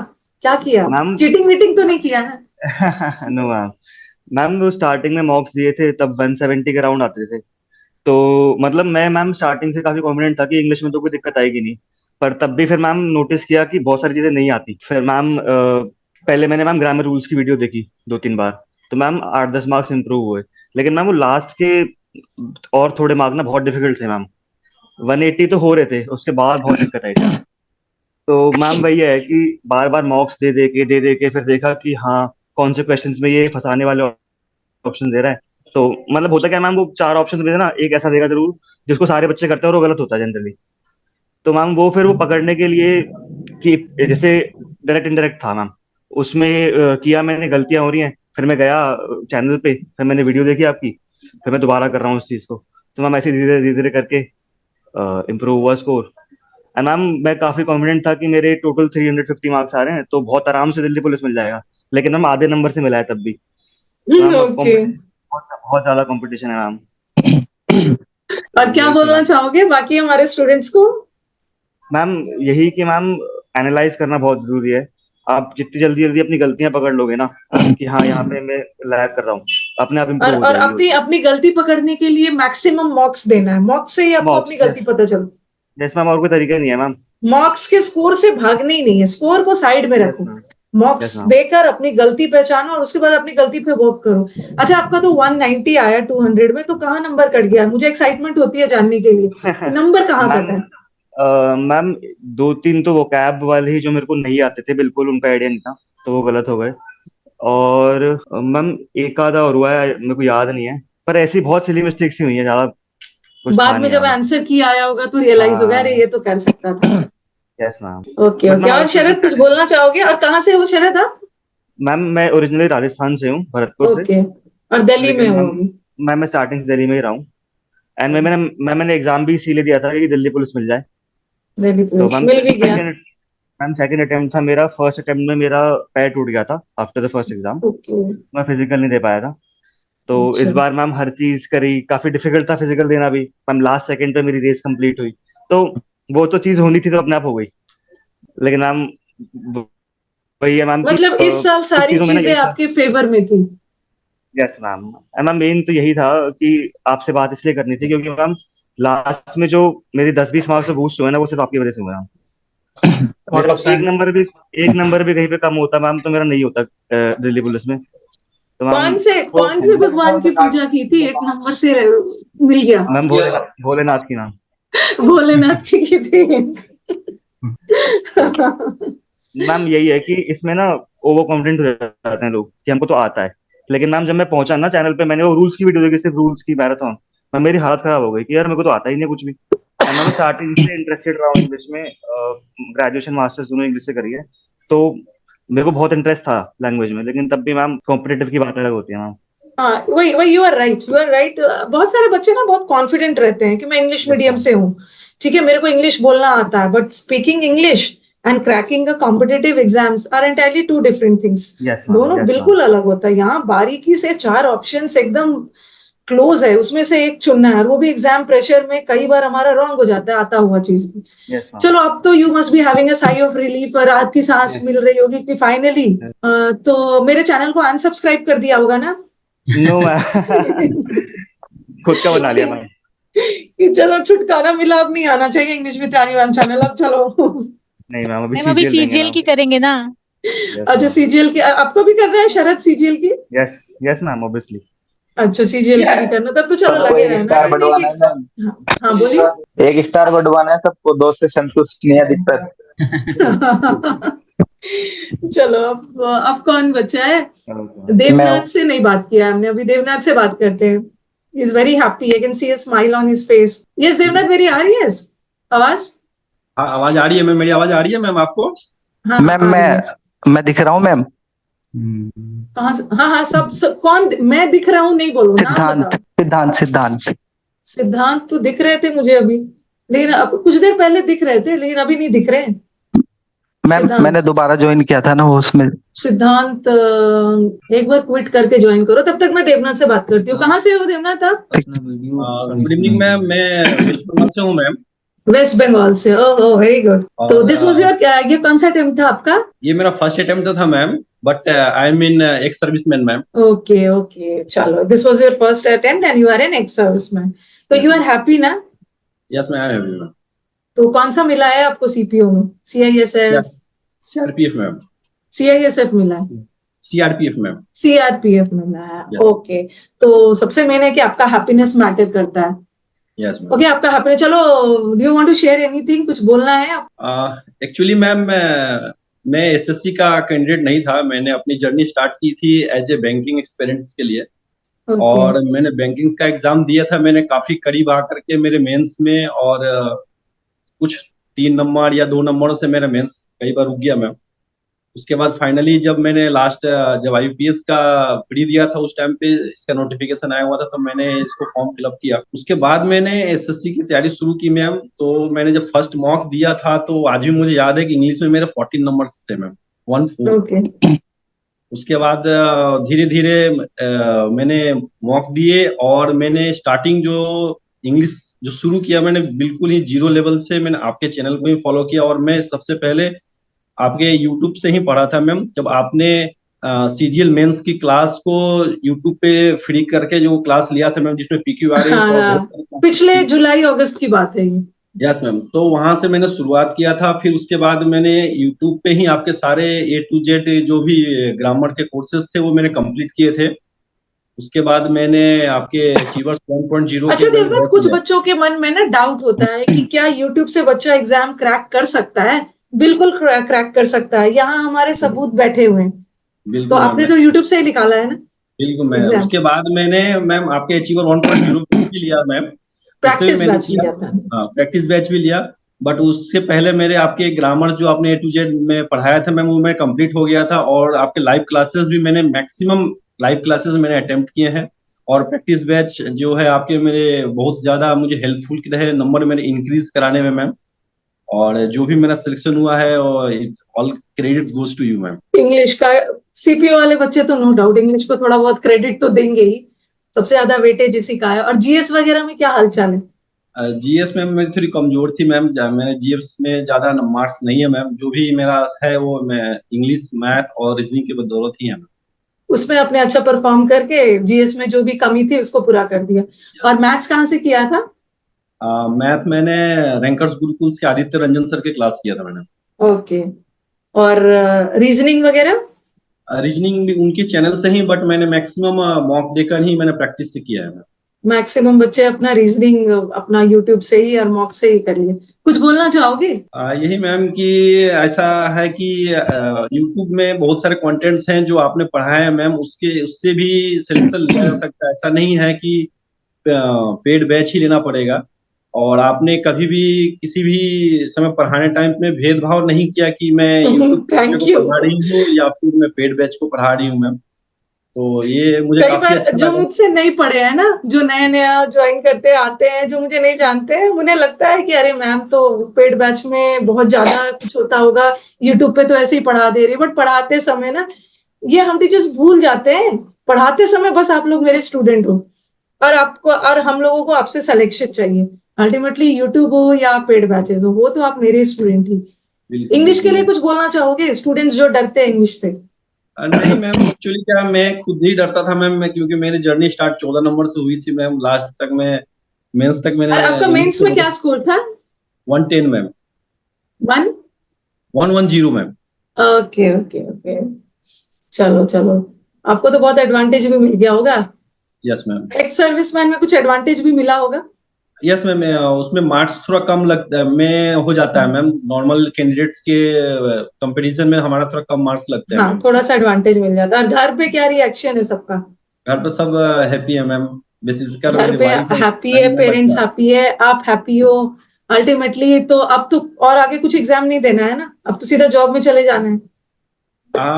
S1: क्या किया,
S7: मैम।
S1: चीटिंग वीटिंग तो नहीं किया है?
S7: No ma'am. मैम वो स्टार्टिंग में मॉक्स दिए थे तब 170 के राउंड आते थे। तो मतलब मैं मैम स्टार्टिंग से काफी कॉन्फिडेंट था कि इंग्लिश में तो कोई दिक्कत आएगी नहीं। पर तब भी फिर मैम नोटिस किया कि बहुत सारी चीजें नहीं आती। फिर मैम पहले मैंने मैम ग्रामर रूल्स की वीडियो देखी 2-3 बार। तो मैम 8-10 मार्क्स इंप्रूव हुए। लेकिन मैम वो लास्ट के और थोड़े मार्क ना बहुत डिफिकल्ट थे मैम। 180 तो हो रहे थे, उसके बाद बहुत दिक्कत आई थी। तो मैम वही है कि बार बार मॉक्स दे दे के फिर देखा कि हाँ, कौन से क्वेश्चंस में ये फंसाने वाले ऑप्शन दे रहा है। तो मतलब होता क्या है मैम, वो 4 ऑप्शन में से ना एक ऐसा देगा जरूर जिसको सारे बच्चे करते हैं और वो गलत होता है जनरली। तो मैम वो फिर वो पकड़ने के लिए कि जैसे डायरेक्ट इनडायरेक्ट था मैम, उसमें किया मैंने, गलतियां हो रही हैं। फिर मैं गया चैनल पे, फिर मैंने वीडियो देखी आपकी, फिर मैं दोबारा कर रहा हूँ उस चीज को। तो मैम ऐसे धीरे धीरे धीरे करके इम्प्रूव हुआ स्कोर। एंड मैम मैं काफी कॉन्फिडेंट था कि मेरे टोटल 350 मार्क्स आ रहे हैं तो बहुत आराम से दिल्ली पुलिस मिल जाएगा। लेकिन मैम आधे नंबर से मिला है तब भी। तो मैम अब
S1: ओके,
S7: बहुत बहुत ज्यादा कंपटीशन है मैम।
S1: और क्या
S7: यही थी
S1: बोलना
S7: मैम।
S1: चाहोगे बाकी हमारे स्टूडेंट्स को?
S7: मैम यही कि मैम एनालाइज करना बहुत जरूरी है। आप जितनी जल्दी जल्दी अपनी गलतियां पकड़ लोगे ना कि हाँ यहाँ पे मैं लैग कर रहा हूँ, अपने आप
S1: और
S7: इम्प्रूव हो
S1: और
S7: जाएगी वो
S1: अपनी
S7: चीज।
S1: अपनी गलती पकड़ने के लिए मैक्सिमम मॉक्स देना है, मॉक्स से ही आपको अपनी
S7: मॉक्स,
S1: गलती पता चलती
S7: यस मैम, और कोई तरीका नहीं है मैम।
S1: है। मॉक्स के स्कोर से भागना ही नहीं है, स्कोर को साइड में
S7: यस
S1: रखो,
S7: मैम। Yes
S1: मॉक्स
S7: ma'am.
S1: देकर अपनी गलती पहचानो और उसके बाद अपनी गलती पे वर्क करो। अच्छा, आपका तो 190 आया 200 में, तो कहाँ नंबर कट गया? मुझे एक्साइटमेंट होती है जानने के लिए कि नंबर कहाँ
S7: मैम
S1: कटा है।
S7: मैम 2-3 तो वो कैब वाले ही जो मेरे को नहीं आते थे बिल्कुल, उनका आइडिया नहीं था, तो वो गलत हो गए। और मैम एक आधा और हुआ है, मेरे को याद नहीं है। पर ऐसी बहुत सिली मिस्टेक्स ही हुई है, ज्यादा कुछ था
S1: बाद में
S7: नहीं
S1: जब
S7: मैम।
S1: आंसर की आया होगा तो रियलाइज होगा, अरे
S7: हाँ,
S1: ये तो कर सकता था।
S7: Yes ma'am.
S1: Okay
S7: but
S1: okay,
S7: ma'am
S1: और
S7: ऑल्सो
S1: शरद कुछ बोलना चाहोगे? और कहाँ से हो शरद आप?
S7: मैम मैं ओरिजिनली राजस्थान से हूँ, भरतपुर से।
S1: ओके, और दिल्ली में
S7: लेकिन
S1: हो
S7: मैम
S1: अभी?
S7: मैं स्टार्टिंग से दिल्ली में ही रहा हूँ। एंड मैंने एग्जाम भी इसीलिए दिया था कि दिल्ली पुलिस मिल जाए।
S1: दिल्ली
S7: तो
S1: पुलिस
S7: मैम
S1: मिल भी गया।
S7: सेकंड अटेम्प्ट था मेरा। फर्स्ट अटेम्प्ट में मेरा पैर टूट गया था after the first exam.
S1: Okay,
S7: मैं फिजिकल नहीं दे पाया था। तो
S1: अच्छा।
S7: इस बार मैम हर चीज करी, काफी डिफिकल्ट था फिजिकल देना भी। मैम लास्ट सेकंड पे मेरी रेस कंप्लीट हुई। तो वो तो चीज होनी थी तो अपने आप हो गई। लेकिन मैम वही है मैम कि
S1: मतलब इस साल
S7: कुछ
S1: सारी
S7: चीजों में ना
S1: चीजें
S7: यही था।
S1: आपके फेवर में थी।
S7: Yes ma'am. मैम मेन तो यही था कि आपसे बात इसलिए करनी थी क्योंकि मैम लास्ट में जो मेरी 10-20 मार्क्स से बूस्ट हुए हैं ना, वो सिर्फ आपकी वजह से हुए हैं। मेरा एक नंबर भी कहीं पे कम होता मैम तो मेरा नहीं होता दिल्ली पुलिस में। तो मैम
S1: कौन से भगवान की पूजा की थी, एक नंबर से मिल गया?
S7: मैम भोलेनाथ की नाम।
S1: भोलेनाथ की थी।
S7: मैम यही है कि इसमें ना ओवर कॉन्फिडेंट हो जाते हैं लोग कि हमको तो आता है। लेकिन मैम जब मैं पहुंचा ना चैनल पे, मैंने वो रूल्स की वीडियो देखी, सिर्फ रूल्स की मैराथन। मैम मेरी हालत खराब हो गई कि यार मेरे को तो आता ही नहीं कुछ भी। एंड मैं स्टार्टिंग से इंटरेस्टेड रहा हूँ इंग्लिश में, ग्रेजुएशन मास्टर्स दोनों इंग्लिश से करी है। तो मेरे को बहुत इंटरेस्ट था लैंग्वेज में, लेकिन तब भी मैम कॉम्पिटेटिव की बात अलग होती है मैम।
S1: हाँ, वही वही, यू आर राइट। बहुत सारे बच्चे ना बहुत कॉन्फिडेंट रहते हैं कि मैं इंग्लिश
S7: Yes,
S1: मीडियम
S7: ma'am.
S1: से हूँ, ठीक है, मेरे को इंग्लिश बोलना आता है, but speaking English and cracking a competitive exams are entirely two different things.
S7: Yes, ma'am.
S1: दोनों
S7: Yes,
S1: बिल्कुल अलग होता है। यहाँ बारीकी से 4 ऑप्शंस एकदम क्लोज है, उसमें से एक चुनना है, और वो भी एग्जाम प्रेशर में कई बार हमारा रॉन्ग हो जाता है आता हुआ चीज भी।
S7: Yes, ma'am.
S1: चलो, अब तो you must be having a sigh of relief और आपकी सांस
S7: Yes.
S1: मिल रही होगी कि फाइनली। तो मेरे चैनल को अनसब्सक्राइब कर दिया होगा ना?
S7: No ma'am. खुद का बना लिया मैम।
S1: कि चलो छुटकारा मिला, अब नहीं आना चाहिए English with Rani ma'am channel, अब चलो।
S7: नहीं मैम, अभी
S5: मैम अभी
S7: सीजीएल देंगे
S5: सीजीएल
S7: मैम।
S5: की करेंगे ना?
S1: अच्छा, सीजीएल की आपको भी करना है शरद, सीजीएल की?
S7: Yes yes ma'am, obviously.
S1: अच्छा, सीजीएल की भी करना, तब तो चलो
S2: सबको
S1: लगे
S2: एक
S1: रहना।
S2: स्टार
S1: नहीं, नहीं,
S2: बढ़वाना है मैम।
S1: हाँ, हाँ, बोलिए।
S2: एक स्टार बढ़वाना है सबको, 2 से संतुष्ट नहीं है दिक्कत।
S1: चलो, अब कौन बचा है?
S7: मैं
S1: देवनाथ से नहीं बात किया हमने अभी, देवनाथ से बात करते हैं। Is very happy, I can see a smile on his face. Yes Devnath, मेरी आ रही है आवाज?
S8: हाँ, आवाज आ रही है मैम, मेरी आवाज आ रही है मैम आपको?
S1: हाँ,
S2: मैम
S1: आ रही है।
S2: मैं दिख रहा हूँ मैम?
S1: कहाँ हाँ, हाँ, सब कौन? मैं दिख रहा हूँ नहीं बोलो, नाम
S2: सिद्धांत
S1: बताओ।
S2: सिद्धांत।
S1: सिद्धांत तो दिख रहे थे मुझे अभी, लेकिन अब कुछ देर पहले दिख रहे थे, लेकिन अभी नहीं दिख रहे हैं।
S2: मैम
S1: सिद्धांत।
S2: मैंने दोबारा ज्वाइन किया था ना वो उसमें।
S1: सिद्धांत, एक बार क्विट करके ज्वाइन करो, तब तक मैं देवनाथ से बात करती हूँ। कहाँ से हो देवनाथ आप?
S8: गुड इवनिंग मैम, मैं वेस्ट बंगाल से हूँ मैम।
S1: वेस्ट बंगाल से? ओह, वेरी गुड। तो
S8: और,
S1: दिस वाज योर, ये कौन सा अटेम्प्ट था आपका?
S8: ये मेरा फर्स्ट अटेम्प्ट था ma'am, but I am in ex serviceman ma'am.
S1: Okay, okay, चलो, this was your first attempt and you are an ex serviceman, तो यू आर हैप्पी ना?
S8: Yes ma'am, I am ma'am.
S1: तो कौन सा मिला है आपको सीपीओ में? सीआईएसएफ?
S8: CRPF ma'am.
S1: सीआईएसएफ मिला है?
S8: CRPF ma'am.
S1: सीआरपीएफ मिला है,
S8: Yes.
S1: ओके। तो सबसे मेन है कि आपका हैप्पीनेस मैटर करता है।
S8: Yes ma'am.
S1: ओके, आपका हैप्पीनेस। चलो, do you want to share anything? कुछ बोलना है आप?
S8: एक्चुअली मैम, मैं एसएससी का कैंडिडेट नहीं था। मैंने अपनी जर्नी स्टार्ट की थी एज ए बैंकिंग एक्सपीरियंस के लिए।
S1: Okay.
S8: और मैंने बैंकिंग का एग्जाम दिया था। मैंने काफी करीब आकर के मेरे मेंस में, और कुछ 3 नंबर या 2 नंबरों से मेरा मेंस कई बार रुक गया मैम। उसके बाद फाइनली जब मैंने लास्ट जब आईपीएस का प्री दिया था, उस टाइम पे इसका नोटिफिकेशन आया हुआ था, तो मैंने इसको फॉर्म फिलअप किया। उसके बाद मैंने एसएससी की तैयारी शुरू की मैम। तो मैंने जब फर्स्ट मॉक दिया था, तो आज भी मुझे याद है कि इंग्लिश में मेरे 14 नंबर्स थे मैम, 14।
S1: ओके।
S8: उसके बाद धीरे धीरे मैंने मॉक दिए, और मैंने स्टार्टिंग जो इंग्लिश जो शुरू किया, मैंने बिल्कुल ही जीरो लेवल से मैंने आपके चैनल को ही फॉलो किया। और मैं सबसे पहले आपके यूट्यूब से ही पढ़ा था मैम। जब आपने सीजीएल मेंस की क्लास को यूट्यूब पे फ्री करके जो क्लास लिया था मैम, जिसमें पीक्यूआरएस और
S1: हाँ, पिछले जुलाई अगस्त की बात है ये।
S8: Yes ma'am. तो वहां से मैंने शुरुआत किया था। फिर उसके बाद मैंने यूट्यूब पे ही आपके सारे A to Z जो भी ग्रामर के कोर्सेज थे वो मैंने कंप्लीट किए थे। उसके बाद मैंने आपके अचीवर्स 1.0
S1: अच्छा
S8: के मैंने
S1: देवनाथ,
S8: बैच
S1: कुछ
S8: लिया।
S1: बच्चों के मन में ना डाउट होता है कि क्या यूट्यूब से बच्चा एग्जाम क्रैक कर सकता है? बिल्कुल क्रैक कर सकता है, यहाँ हमारे सबूत बैठे हुए हैं। तो
S8: बिल्कुल
S1: आपने
S8: मैम,
S1: तो यूट्यूब से ही निकाला है ना
S8: बिल्कुल मैम।
S1: एग्जाम?
S8: उसके बाद मैंने मैम आपके अचीवर 1.0 भी लिया मैम। उससे भी
S1: प्रैक्टिस
S8: मैंने
S1: बैच लिया था?
S8: हाँ, प्रैक्टिस बैच भी लिया। बट उससे पहले मेरे आपके ग्रामर जो आपने A to Z में पढ़ाया था मैम, वो मैं कंप्लीट हो गया था। और आपके लाइव क्लासेस भी मैंने मैक्सिमम लाइव क्लासेस मैंने अटेम्प्ट किए हैं। और प्रैक्टिस बैच जो है आपके मेरे बहुत ज्यादा मुझे हेल्पफुल रहे नंबर मेरे इंक्रीज कराने में मैम। और जो भी मेरा सिलेक्शन हुआ है, all credit goes to you ma'am.
S1: English का सीपीओ वाले बच्चे तो नो डाउट इंग्लिश को थोड़ा बहुत क्रेडिट तो देंगे ही, सबसे ज्यादा वेटेज इसी का है। और जीएस वगैरह में क्या हालचाल है?
S8: जीएस में मेरी थोड़ी कमजोर थी मैम, मैंने जीएस में ज्यादा मार्क्स नहीं है मैम, जो भी मेरा है वो मैं इंग्लिश, मैथ और रीजनिंग की बदौलत ही है मैम।
S1: उसमें आपने अच्छा परफॉर्म करके जीएस में जो भी कमी थी उसको पूरा कर दिया। और मैथ्स कहाँ से किया था?
S8: मैथ मैंने रैंकर्स गुरुकुल से आदित्य रंजन सर के क्लास किया था मैंने।
S1: ओके। और रीजनिंग वगैरह?
S8: रीजनिंग भी उनके चैनल से ही, बट मैंने मैक्सिमम मॉक देकर ही मैंने प्रैक्टिस से किया है मैम।
S1: मैक्सिमम बच्चे अपना रीजनिंग अपना यूट्यूब से ही और मॉक से ही कर लिए। कुछ बोलना चाहोगे?
S8: यही मैम कि ऐसा है कि यूट्यूब में बहुत सारे कंटेंट्स हैं जो आपने पढ़ाए हैं मैम, उससे भी सिलेक्शन लिया जा सकता है। ऐसा नहीं है कि पेड बैच ही लेना पड़ेगा। और आपने कभी भी किसी भी समय पढ़ाने टाइम में भेदभाव नहीं किया कि मैं यूट्यूब पे बच्चे
S1: थैंक
S8: को
S1: यू।
S8: पढ़ा रही हूँ या फिर मैं पेड बैच को पढ़ा रही हूँ मैम। तो ये मुझे
S1: कई
S8: काफी
S1: बार
S8: अच्छा
S1: जो
S8: लगा।
S1: मुझसे नहीं पढ़े हैं ना, जो नया नया ज्वाइन करते आते हैं, जो मुझे नहीं जानते हैं, उन्हें लगता है कि अरे मैम तो पेड बैच में बहुत ज्यादा कुछ होता होगा, यूट्यूब पे तो ऐसे ही पढ़ा दे रही। बट पढ़ाते समय ना ये हम टीचर्स भूल जाते हैं, पढ़ाते समय बस आप लोग मेरे स्टूडेंट हो और आपको और हम लोगों को आपसे सिलेक्शन चाहिए। अल्टीमेटली यूट्यूब हो या पेड बैचेस हो तो आप मेरे स्टूडेंट ही।
S8: बिल्कुल
S1: इंग्लिश के लिए
S8: बिल्कुल।
S1: कुछ बोलना चाहोगे स्टूडेंट्स जो डरते हैं इंग्लिश से?
S8: नहीं मैम, एक्चुअली क्या मैं खुद ही डरता था मैम, मैं क्योंकि मेरी जर्नी स्टार्ट 14 नंबर से हुई थी मैम, लास्ट तक मैं मेंस तक मैंने
S1: और आपका
S8: इंग्लिश
S1: मेंस
S8: से
S1: में क्या स्कोर था?
S8: 110 ma'am,
S1: one?
S8: 110 ma'am.
S1: Okay okay okay. चलो चलो, आपको तो बहुत एडवांटेज भी मिल गया होगा।
S8: Yes ma'am.
S1: एक्स सर्विसमैन में कुछ एडवांटेज भी मिला होगा।
S8: यस मैम, उसमें मार्क्स थोड़ा कम लगता है में हो जाता है मैम, नॉर्मल कैंडिडेट्स के कंपटीशन में हमारा थोड़ा कम मार्क्स लगते हैं
S1: हाँ,
S8: मैम।
S1: थोड़ा सा एडवांटेज मिल जाता है। और घर पे क्या रिएक्शन है सबका?
S8: घर पर सब हैप्पी है मैम, विशेषकर
S1: घर
S8: मेरी
S1: पे
S8: वाइफ और
S1: हैप्पी है,
S8: मेरा
S1: पेरेंट्स
S8: बच्चा।
S1: हैप्पी है, आप हैप्पी हो। अल्टीमेटली तो अब तो और आगे कुछ एग्जाम नहीं देना है ना, अब तो सीधा जॉब में चले जाना है।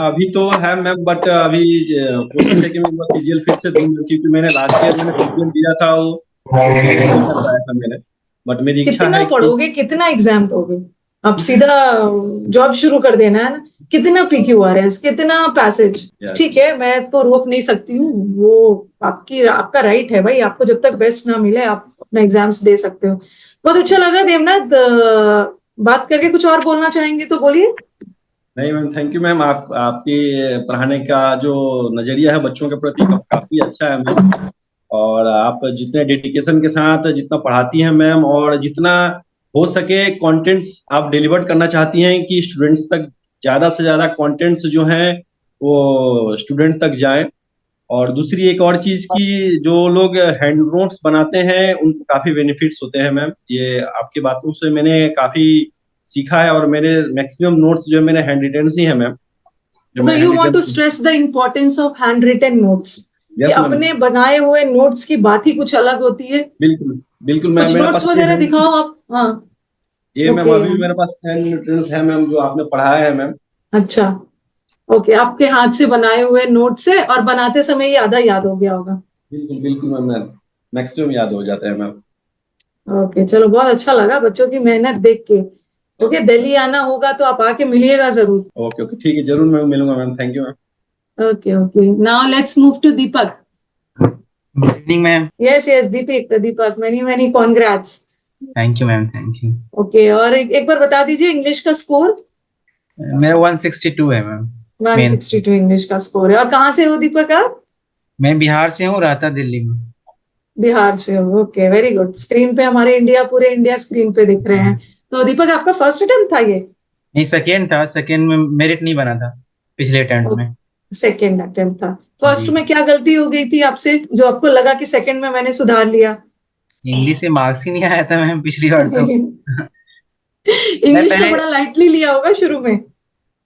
S8: अभी तो है मैम, बट अभी कोशिश है कि मैं बस सीजीएल फिर से दूं, क्योंकि मैंने लास्ट ईयर मैंने सीजीएल दिया था, वो नहीं कर पाया था मैंने। बट मेरी इच्छा
S1: कितना
S8: है कि
S1: पढ़ोगे, कितना एग्जाम दोगे? अब सीधा जॉब शुरू कर देना है ना। कितना PQR है, कितना पैसेज? ठीक है, मैं तो रोक नहीं सकती हूँ, वो आपका राइट है भाई। आपको जब तक बेस्ट ना मिले आप अपना एग्जाम्स दे सकते हो। बहुत अच्छा लगा देवनाथ बात करके। कुछ और बोलना चाहेंगे तो बोलिए।
S8: नहीं मैम, थैंक यू मैम, आपकी पढ़ाने का जो नजरिया है बच्चों के प्रति काफी अच्छा है मैम। और आप जितने डेडिकेशन के साथ जितना पढ़ाती हैं मैम, और जितना हो सके कंटेंट्स आप डिलीवर करना चाहती हैं कि स्टूडेंट्स तक ज्यादा से ज्यादा कंटेंट्स जो हैं वो स्टूडेंट तक जाएं। और दूसरी एक और चीज की, जो लोग हैंड नोट्स बनाते हैं उनको काफी बेनिफिट्स होते हैं मैम, ये आपकी बातों से मैंने काफी सीखा है। और मेरे मैक्सिमम नोट्स जो है मेरे हैंड रिटन ही है मैम, जो
S1: तो
S8: मैं
S1: you
S8: hand
S1: want to
S8: written.
S1: Stress the importance of hand written notes, कि
S8: यस मैम,
S1: अपने बनाए हुए नोट्स की बात ही कुछ अलग होती है।
S8: बिल्कुल बिल्कुल मैम,
S1: कुछ
S8: मेरे
S1: नोट्स
S8: पास ये
S1: वगैरह
S8: है,
S1: दिखाओ आप। हाँ।
S8: ये मैम
S1: ओके।
S8: अभी भी मेरे पास हैंड रिटन है मैम, जो आपने पढ़ाया है मैम।
S1: अच्छा। ओके, आपके हाथ से बनाए हुए नोट्स है और बनाते समय ये आधा याद हो गया होगा।
S8: बिल्कुल बिल्कुल मैम, मैक्सिमम याद हो जाता है मैम।
S1: ओके, चलो बहुत अच्छा लगा बच्चों की मेहनत देख के। ओके, दिल्ली आना होगा तो आप आके मिलिएगा जरूर।
S8: ओके ओके, ठीक है, जरूर मैं मिलूंगा ma'am, thank you ma'am.
S1: Okay okay, now let's move to Deepak.
S9: Good evening, ma'am.
S1: Yes yes, Deepak many many congrats.
S9: Thank you, ma'am. Thank you.
S1: Okay, और एक बार बता दीजिए इंग्लिश का स्कोर।
S9: मेरा 162 है मैम।
S1: 162 इंग्लिश का स्कोर है। और कहाँ से हो दीपक आप?
S9: मैं बिहार से हूँ, रहता दिल्ली में।
S1: बिहार से हो। Okay, very good. स्क्रीन पे हमारे इंडिया, पूरे इंडिया स्क्रीन पे दिख रहे हैं। तो दीपक आपका फर्स्ट अटेम्प्ट था ये?
S9: नहीं, सेकेंड था। सेकेंड में मेरिट नहीं बना था पिछले अटेम्प्ट में।
S1: सेकेंड अटेम्प्ट था। फर्स्ट
S9: जी।
S1: में क्या गलती हो गई थी आपसे जो आपको लगा कि सेकेंड में मैंने सुधार लिया?
S9: इंग्लिश से मार्क्स ही नहीं आया था मैम पिछली बार तो। मैं
S1: इंग्लिश को
S9: पहले
S1: बड़ा लाइटली लिया होगा शुरू में।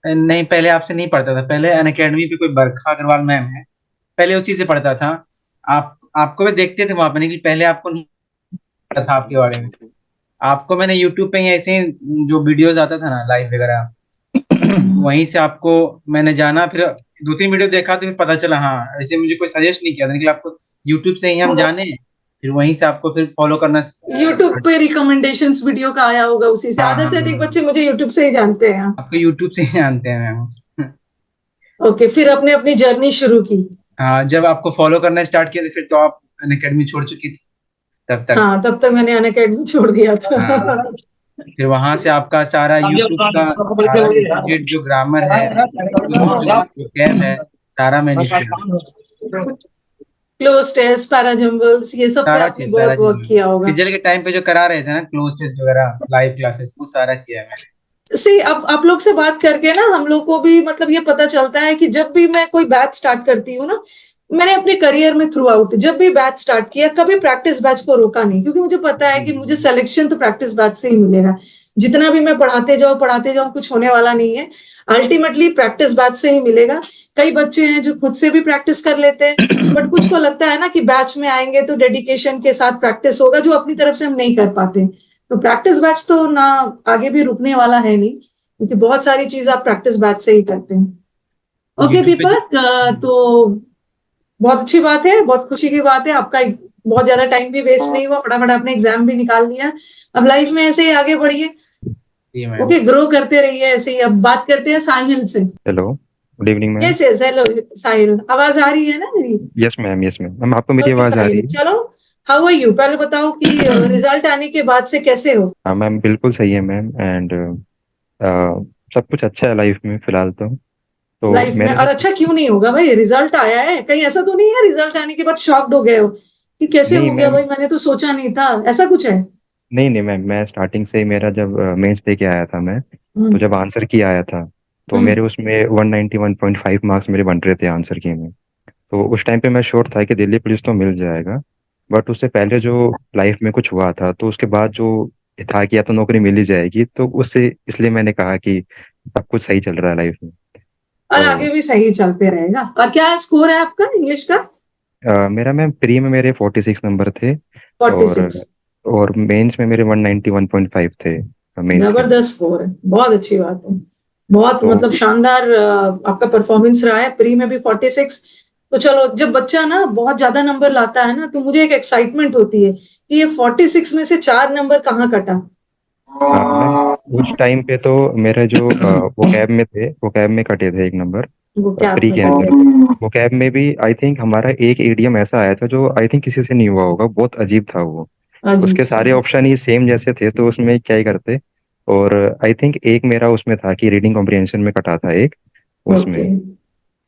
S9: नहीं, पहले आपसे नहीं पढ़ता था। पहले अनअकैडमी पे कोई बरखा अग्रवाल मैम है, पहले उसी से पढ़ता था। आपको भी देखते थे वहां पे, लेकिन पहले आपको नहीं पता था आपके बारे में। आपको मैंने यूट्यूब पे ही ऐसे ही जो वीडियोस आता था ना लाइव वगैरह, वहीं से आपको मैंने जाना। फिर 2-3 वीडियो देखा तो फिर पता चला। हाँ, ऐसे मुझे कोई सजेस्ट नहीं किया था, लेकिन आपको यूट्यूब से ही हम जाने, फिर वहीं से आपको फिर फॉलो करना।
S1: यूट्यूब पे रिकमेंडेशंस वीडियो का आया होगा उसी से।
S9: हाँ,
S1: आधे से
S9: हाँ,
S1: अधिक
S9: हाँ।
S1: बच्चे मुझे यूट्यूब से ही जानते हैं।
S9: आपको यूट्यूब से ही जानते हैं मैम।
S1: ओके, फिर आपने अपनी जर्नी शुरू की।
S9: हाँ, जब आपको फॉलो करना स्टार्ट किया तो फिर तो आप अनअकैडमी छोड़ चुकी थी। तब तक।
S1: हाँ, तब तक मैंने अनअकैडमी छोड़ दिया था।
S9: हाँ, फिर वहां से आपका सारा यूट्यूब का सारा ए टू जेड जो ग्रामर है, जो vocab है, सारा मैंने किया।
S1: क्लोज टेस्ट, पैराजम्बल्स, ये सब पे आपने
S9: सारा
S1: बहुत वर्क
S9: चीज
S1: किया होगा।
S9: सीजल के टाइम पे जो करा रहे थे ना, क्लोज टेस्ट वगैरह, लाइव क्लासेस, वो सारा किया है मैंने।
S1: सी अब आप लोग से बात करके ना हम लोग को भी मतलब ये पता चलता है कि जब भी मैं कोई बैच स्टार्ट करती हूँ ना, मैंने अपने करियर में थ्रू आउट जब भी बैच स्टार्ट किया कभी प्रैक्टिस बैच को रोका नहीं, क्योंकि मुझे पता है कि मुझे सिलेक्शन तो प्रैक्टिस बैच से ही मिलेगा। जितना भी मैं पढ़ाते जाऊं कुछ होने वाला नहीं है, अल्टीमेटली प्रैक्टिस बैच से ही मिलेगा। कई बच्चे हैं जो खुद से भी प्रैक्टिस कर लेते हैं, बट कुछ को लगता है ना कि बैच में आएंगे तो डेडिकेशन के साथ प्रैक्टिस होगा, जो अपनी तरफ से हम नहीं कर पाते। तो प्रैक्टिस बैच तो ना आगे भी रुकने वाला है नहीं, क्योंकि बहुत सारी चीज आप प्रैक्टिस बैच से ही करते हैं। ओके
S9: YouTube पे
S1: दीपक, तो बहुत अच्छी बात है, बहुत खुशी की बात है। आपका बहुत ज्यादा टाइम भी वेस्ट नहीं हुआ, फटाफट आपने एग्जाम भी निकाल लिया। अब लाइफ में ऐसे ही आगे बढ़िए,
S9: जी मैम।
S1: ओके, ग्रो करते रहिए ऐसे ही। अब बात करते हैं साहिल से।
S3: Hello, good evening ma'am.
S1: Yes yes, hello Sahil, आवाज आ रही है ना मेरी?
S3: Yes ma'am, yes ma'am. Ma'am आपको मेरी
S1: ओके
S3: आवाज आ रही
S1: साहिल,
S3: है?
S1: चलो, हाउ आर यू, पहले बताओ कि रिजल्ट आने के बाद से कैसे हो?
S3: हाँ मैम, बिल्कुल सही है मैम। एंड सब कुछ अच्छा है लाइफ में फिलहाल तो
S1: लाइफ में?
S3: मेरा
S1: और
S3: जो
S1: अच्छा क्यों नहीं होगा भाई, रिजल्ट आया है, कहीं ऐसा तो नहीं है रिजल्ट आने के बाद शॉक्ड हो गए हो कि कैसे
S3: नहीं
S1: हो गया
S3: मैम,
S1: भाई, मैंने तो सोचा नहीं था, ऐसा कुछ है?
S3: नहीं मैम, मैं स्टार्टिंग से ही मेरा जब मेंस दे के आया था मैं, तो जब
S1: हम्म
S3: आंसर की आया था तो
S1: हम्म
S3: मेरे उसमें 191.5 मार्क्स मेरे बन रहे थे आंसर की में। तो उस टाइम पे मैं श्योर था कि दिल्ली पुलिस तो मिल जाएगा। बट उससे पहले जो लाइफ में कुछ हुआ था, तो उसके बाद जो था कि या तो नौकरी मिल ही जाएगी, तो उससे इसलिए मैंने कहा कि सब कुछ सही चल रहा है लाइफ में।
S1: और
S3: तो
S1: आगे भी सही चलते रहेगा। और क्या स्कोर है आपका इंग्लिश का?
S3: मेरा मैम प्री में मेरे 46 नंबर थे। और
S1: 46?
S3: मेंस में मेरे 191.5 थे मेंस के।
S1: जबरदस्त स्कोर है, बहुत अच्छी बात है, बहुत
S3: तो
S1: मतलब शानदार आपका परफॉर्मेंस रहा है। प्री में भी 46, तो चलो, जब बच्चा ना बहुत ज्यादा नंबर लाता है ना, तो मुझे एक एक्साइटमेंट होती है कि ये 46 में से 4 नंबर कहाँ कटा।
S3: मैम उस टाइम पे तो मेरे जो वो कैब में थे, वो कैब में कटे थे एक नंबर
S1: वो क्या
S3: प्री के
S1: कटा?
S3: अंदर। वो कैब में भी आई थिंक हमारा एक एडीएम ऐसा आया था जो आई थिंक किसी से नहीं हुआ होगा, बहुत अजीब था वो।
S1: अजीब
S3: उसके
S1: सा।
S3: सारे ऑप्शन ही सेम जैसे थे, तो उसमें क्या ही करते। और आई थिंक एक मेरा उसमें था कि रीडिंग कॉम्प्रिहेंशन में कटा था एक उसमें।
S1: ओके।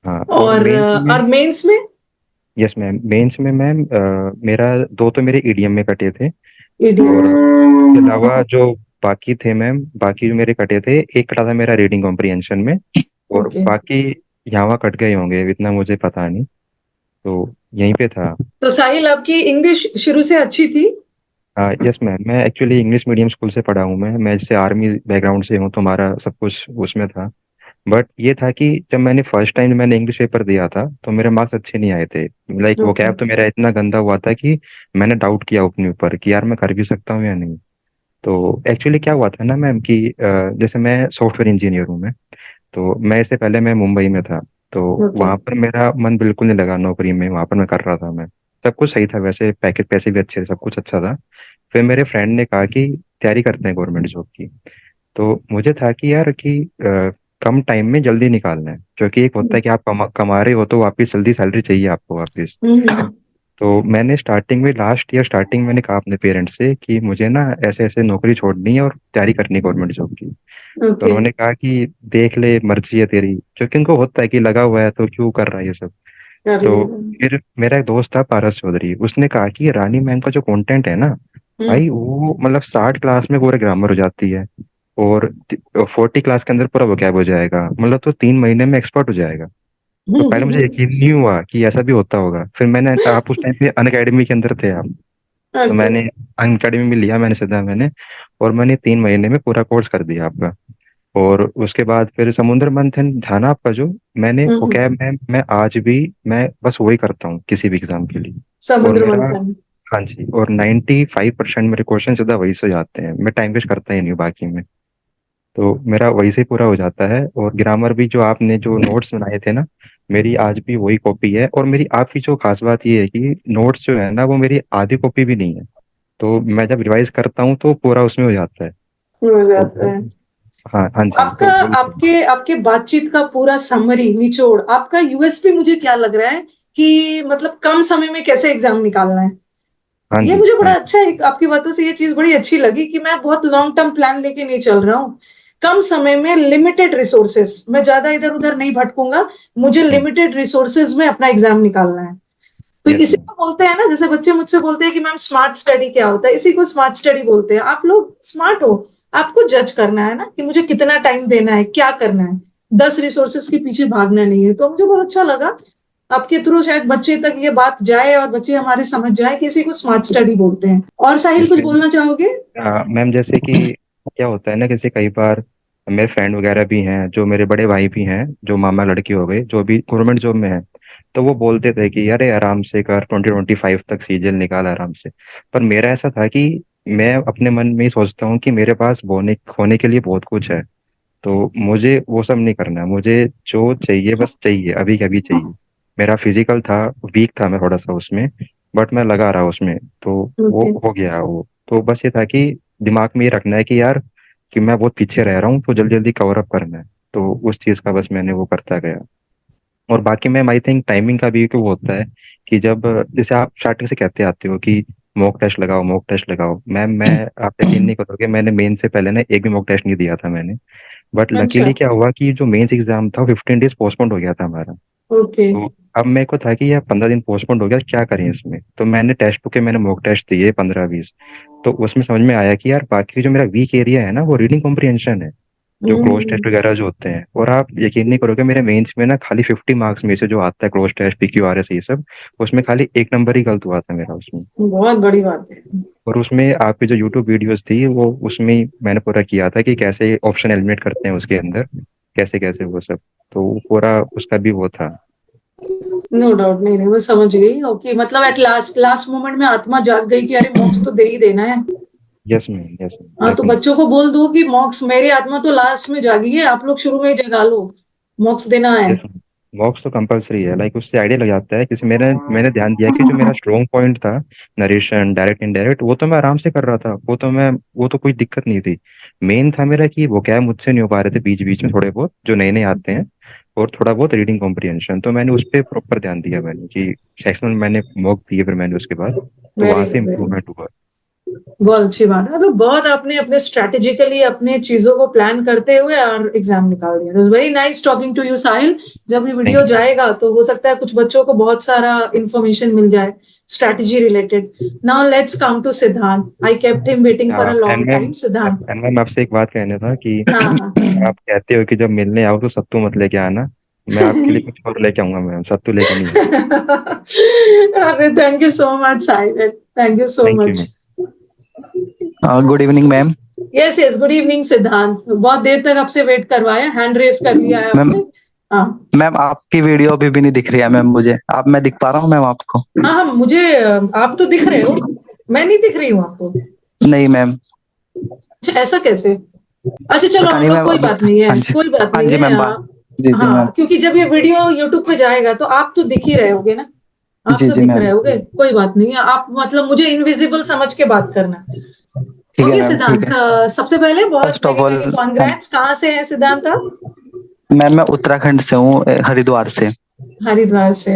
S3: हाँ, और मेंस
S1: और
S3: में,
S1: मेंस में?
S3: यस मैम, मेंस में मैम मेरा दो तो मेरे ईडीएम में कटे थे। और
S1: इडियट्स।
S3: इसके अलावा जो बाकी थे मैम, बाकी जो मेरे कटे थे, एक कटा था मेरा रीडिंग कॉम्प्रिहेंशन में। और
S1: ओके,
S3: बाकी यहाँ वहाँ कट गए होंगे, इतना मुझे पता नहीं। तो यहीं पे था।
S1: तो साहिल आपकी इंग्लिश शुरू से अच्छी थी?
S3: यस मैम, मैं एक्चुअली इंग्लिश मीडियम स्कूल से पढ़ा हूँ। मैं जैसे आर्मी बैकग्राउंड से हूँ, तो हमारा सब कुछ उसमें था। बट ये था कि जब मैंने फर्स्ट टाइम मैंने इंग्लिश पेपर दिया था, तो मेरे मार्क्स अच्छे नहीं आए थे। लाइक वो
S1: ओके।
S3: कैब तो मेरा इतना गंदा हुआ था कि मैंने डाउट किया अपने ऊपर कि यार मैं कर भी सकता हूँ या नहीं। तो एक्चुअली क्या हुआ था ना मैम कि जैसे मैं सॉफ्टवेयर इंजीनियर हूँ मैं। तो मैं इससे पहले मैं मुंबई में था। तो
S1: ओके।
S3: वहाँ पर मेरा मन बिल्कुल नहीं लगा नौकरी में, वहाँ पर मैं कर रहा था मैं। सब कुछ सही था वैसे, पैकेज पैसे भी अच्छे थे, सब कुछ अच्छा था। फिर मेरे फ्रेंड ने कहा कि तैयारी करते हैं गवर्नमेंट जॉब की। तो मुझे था कि यार कि कम टाइम में जल्दी निकालना है, क्योंकि एक होता है कि आप कमा रहे हो तो वापस जल्दी सैलरी चाहिए आपको वापस।
S1: हम्म
S3: तो मैंने स्टार्टिंग में, लास्ट ईयर स्टार्टिंग मैंने कहा अपने पेरेंट्स से कि मुझे ना ऐसे ऐसे नौकरी छोड़नी है और तैयारी करनी है गवर्नमेंट जॉब की। तो
S1: ओके।
S3: उन्होंने कहा कि देख ले, मर्जी है तेरी, क्योंकि उनको होता है कि लगा हुआ है तो क्यों कर रहा है ये सब।
S1: कर
S3: तो
S1: लेगा।
S3: फिर मेरा एक दोस्त था पारस चौधरी, उसने कहा कि रानी मैम का जो कंटेंट है ना
S1: हम्म
S3: भाई, वो मतलब 60 क्लास में पूरे ग्रामर हो जाती है। और 40 क्लास के अंदर पूरा वोकैब हो जाएगा, मतलब तो 3 महीने में एक्सपर्ट हो जाएगा। तो पहले मुझे यकीन नहीं हुआ कि ऐसा भी होता होगा। फिर मैंने, आप उस टाइम पे अन अकेडमी के अंदर थे आप, तो
S1: ओके।
S3: मैंने अन अकेडमी में लिया मैंने सीधा मैंने। और मैंने 3 महीने में पूरा कोर्स कर दिया आपका। और उसके बाद फिर समुद्र मंथन था ना आपका जो, मैंने वो
S1: हम्म।
S3: कैब में मैं आज भी मैं बस वही करता हूँ किसी भी एग्जाम के लिए। और
S1: समुद्र
S3: मेरा,
S1: मंथन।
S3: हाँ जी, और 95% मेरे क्वेश्चन सीधा वही से जाते हैं, मैं टाइम वेस्ट करता ही नहीं हूँ बाकी में। तो मेरा वही से पूरा हो जाता है। और ग्रामर भी जो आपने जो नोट्स बनाए थे ना, मेरी आज भी वही कॉपी है। और मेरी आपकी जो खास बात ये है कि नोट्स जो है ना, वो मेरी आधी कॉपी भी नहीं है। तो मैं जब रिवाइज करता हूँ तो पूरा उसमें हो जाता है।
S1: हो
S3: तो
S1: जाता है।
S3: हाँ हाँ जी,
S1: आपका
S3: तो वही है।
S1: आपके आपके बातचीत का पूरा समरी निचोड़, आपका यूएसपी मुझे क्या लग रहा है कि मतलब कम समय में कैसे एग्जाम निकालना है।
S10: हाँ
S1: ये
S10: जी
S1: मुझे बड़ा
S10: हाँ जी
S1: अच्छा है, आपकी बातों से ये चीज बड़ी अच्छी लगी कि मैं बहुत लॉन्ग टर्म प्लान लेके नहीं चल रहा हूँ। कम समय में लिमिटेड रिसोर्सेस, मैं ज्यादा इधर उधर नहीं भटकूंगा, मुझे लिमिटेड रिसोर्सेज में अपना एग्जाम निकालना है। तो
S10: यस
S1: इसी
S10: मैम।
S1: को बोलते हैं ना, जैसे बच्चे मुझसे बोलते हैं कि मैम स्मार्ट स्टडी क्या होता है, इसी को स्मार्ट स्टडी बोलते हैं। आप लोग स्मार्ट हो, आपको जज करना है ना कि मुझे कितना टाइम देना है, क्या करना है, 10 रिसोर्सेज के पीछे भागना नहीं है। तो मुझे बहुत अच्छा लगा आपके थ्रू शायद बच्चे तक ये बात जाए और बच्चे हमारे समझ जाए कि इसी को स्मार्ट स्टडी बोलते हैं। और साहिल कुछ
S10: जैसे
S1: बोलना चाहोगे?
S10: मैम जैसे कि क्या होता है ना, जैसे कई बार मेरे फ्रेंड वगैरह भी हैं, जो मेरे बड़े भाई भी हैं, जो मामा लड़की हो गए, जो भी गवर्नमेंट जॉब में है, तो वो बोलते थे कि अरे आराम से कर, 2025 तक सीजन निकाल आराम से। पर मेरा ऐसा था कि मैं अपने मन में ही सोचता हूँ कि मेरे पास बोने खोने के लिए बहुत कुछ है, तो मुझे वो सब नहीं करना। मुझे जो चाहिए बस चाहिए, अभी के अभी चाहिए। मेरा फिजिकल था, वीक था मैं थोड़ा सा उसमें, बट मैं लगा रहा उसमें, तो वो
S1: ओके।
S10: हो गया वो। तो बस ये था कि दिमाग में ये रखना है कि यार कि मैं बहुत पीछे रह रहा हूँ, तो जल्दी जल्दी कवर अप करना है। तो उस चीज़ का बस मैंने वो करता गया। और बाकी मैम आई थिंक टाइमिंग का भी क्यों होता है कि जब जैसे आप स्टार्टिंग से कहते आते हो कि मॉक टेस्ट लगाओ, मॉक टेस्ट लगाओ। मैम मैं, आप यकीन नहीं करोगे, मैंने मेन से पहले ना एक भी मॉक टेस्ट नहीं दिया था मैंने। बट
S1: अच्छा।
S10: लकीली क्या हुआ कि जो मेंस एग्जाम था 15 डेज पोस्टपोन्ड हो गया था हमारा।
S1: ओके।
S10: तो अब मेरे को था कि यार 15 दिन पोस्टपोन्ड हो गया, क्या करें इसमें। तो मैंने टेस्ट बुक के मैंने मॉक टेस्ट दिए 15-20। तो उसमें समझ में आया कि यार बाकी जो मेरा वीक एरिया है ना, वो रीडिंग कॉम्प्रिहेंशन है, जो क्लोज टेस्ट
S1: हम्म।
S10: वगैरह जो होते हैं। और आप यकीन नहीं करोगे, मेरे मेंस में ना खाली 50 मार्क्स में से जो आता है क्लोज टेस्ट, PQRS, ये सब, उसमें खाली एक नंबर ही गलत हुआ था मेरा उसमें।
S1: बहुत बड़ी बात है।
S10: और उसमें आपकी जो यूट्यूब वीडियोस थी, वो उसमें ही मैंने पूरा किया था कि कैसे ऑप्शन एलिमिनेट करते हैं उसके अंदर, कैसे कैसे वो सब। तो पूरा उसका भी वो था।
S1: नो डाउट, नहीं नहीं, मैं समझ गई। ओके, मतलब एट लास्ट लास्ट मोमेंट में आत्मा जाग गई कि अरे मॉक्स तो दे ही देना है।
S10: यस मैम, यस मैम,
S1: हाँ, तो
S10: डेफिनेटली।
S1: बच्चों को बोल दो कि मॉक्स, मेरी आत्मा तो लास्ट में जागी है, आप लोग शुरू में ही जगा लो, मॉक्स देना है।
S10: यस, मॉक्स तो कंपलसरी है। लाइक उससे आइडिया लग जाता है। किसी मैंने ध्यान दिया कि जो मेरा स्ट्रॉन्ग पॉइंट था, नरेशन, डायरेक्ट इनडायरेक्ट, वो तो मैं आराम से कर रहा था, वो तो कोई दिक्कत नहीं थी। मेन था मेरा कि वो क्या मुझसे नहीं हो पा रहे थे बीच बीच में, थोड़े बहुत जो नए नए आते हैं, और थोड़ा बहुत रीडिंग कॉम्प्रिहेंशन। तो मैंने उस पर प्रॉपर ध्यान दिया मैंने कि सेक्शनल मैंने मॉक दिए, फिर मैंने उसके बाद तो
S1: वेरी
S10: वहां से
S1: गुड, वेरी गुड।
S10: इम्प्रूवमेंट हुआ।
S1: बहुत अच्छी बात है, मतलब बहुत आपने अपने स्ट्रेटेजिकली अपने चीजों को प्लान करते हुए और एग्जाम निकाल दिया। Very nice talking to you Sahil. जब ये
S10: थैंक
S1: वीडियो
S10: यू।
S1: जाएगा तो हो सकता है कुछ बच्चों को बहुत सारा इंफॉर्मेशन मिल जाए strategy related. Now let's come to Siddhant. I kept him waiting for a
S10: and
S1: long
S10: ma'am,
S1: time. Siddhant.
S10: आपसे एक बात कहना था कि
S1: हाँ हाँ।
S10: आप कहते हो कि जब मिलने आओ तो सत्तू मत लेके आना। मैं आपके लिए कुछ और लेके आऊंगा मैम, सत्तू लेके नहीं आऊंगा।
S1: अरे thank you so much Sahil, thank you so
S10: thank you
S1: much.
S10: Ma'am.
S9: Good evening ma'am.
S1: Yes yes, good evening सिद्धांत। बहुत देर तक आपसे वेट करवाया, हैंड रेस कर लिया है
S9: मैम
S1: आपने। हाँ
S9: मैम आपकी वीडियो अभी भी नहीं दिख रही है मैम मुझे। आप, मैं दिख पा रहा हूँ मैम आपको?
S1: हाँ हाँ, मुझे आप तो दिख रहे हो, मैं नहीं दिख रही हूँ आपको।
S9: नहीं मैम।
S1: अच्छा, ऐसा कैसे? अच्छा चलो,
S9: पता
S1: हम
S9: नहीं
S1: लोग,
S9: मैम
S1: कोई
S9: अभी।
S1: बात नहीं है,
S9: हाँ जी।
S1: कोई बात
S9: हाँ
S1: नहीं
S9: जी
S1: है।
S9: मैम, बात। जी जी मैम।
S1: हाँ, क्योंकि जब ये वीडियो यूट्यूब पे जाएगा तो आप तो दिख ही रहे होगे ना, आप
S9: जी
S1: तो
S9: जी
S1: दिख
S9: मैम।
S1: रहे होगे। कोई बात नहीं है, आप मतलब मुझे इनविजिबल समझ के बात करना।
S9: ठीक है
S1: ओके
S9: मैम, ठीक
S1: सिद्धांत,
S9: है।
S1: सबसे पहले बहुत
S9: first of
S1: many
S9: all,
S1: many congrats. कहाँ से है सिद्धांत आप?
S9: मैम मैं उत्तराखंड से हूँ, हरिद्वार से।
S1: हरिद्वार से।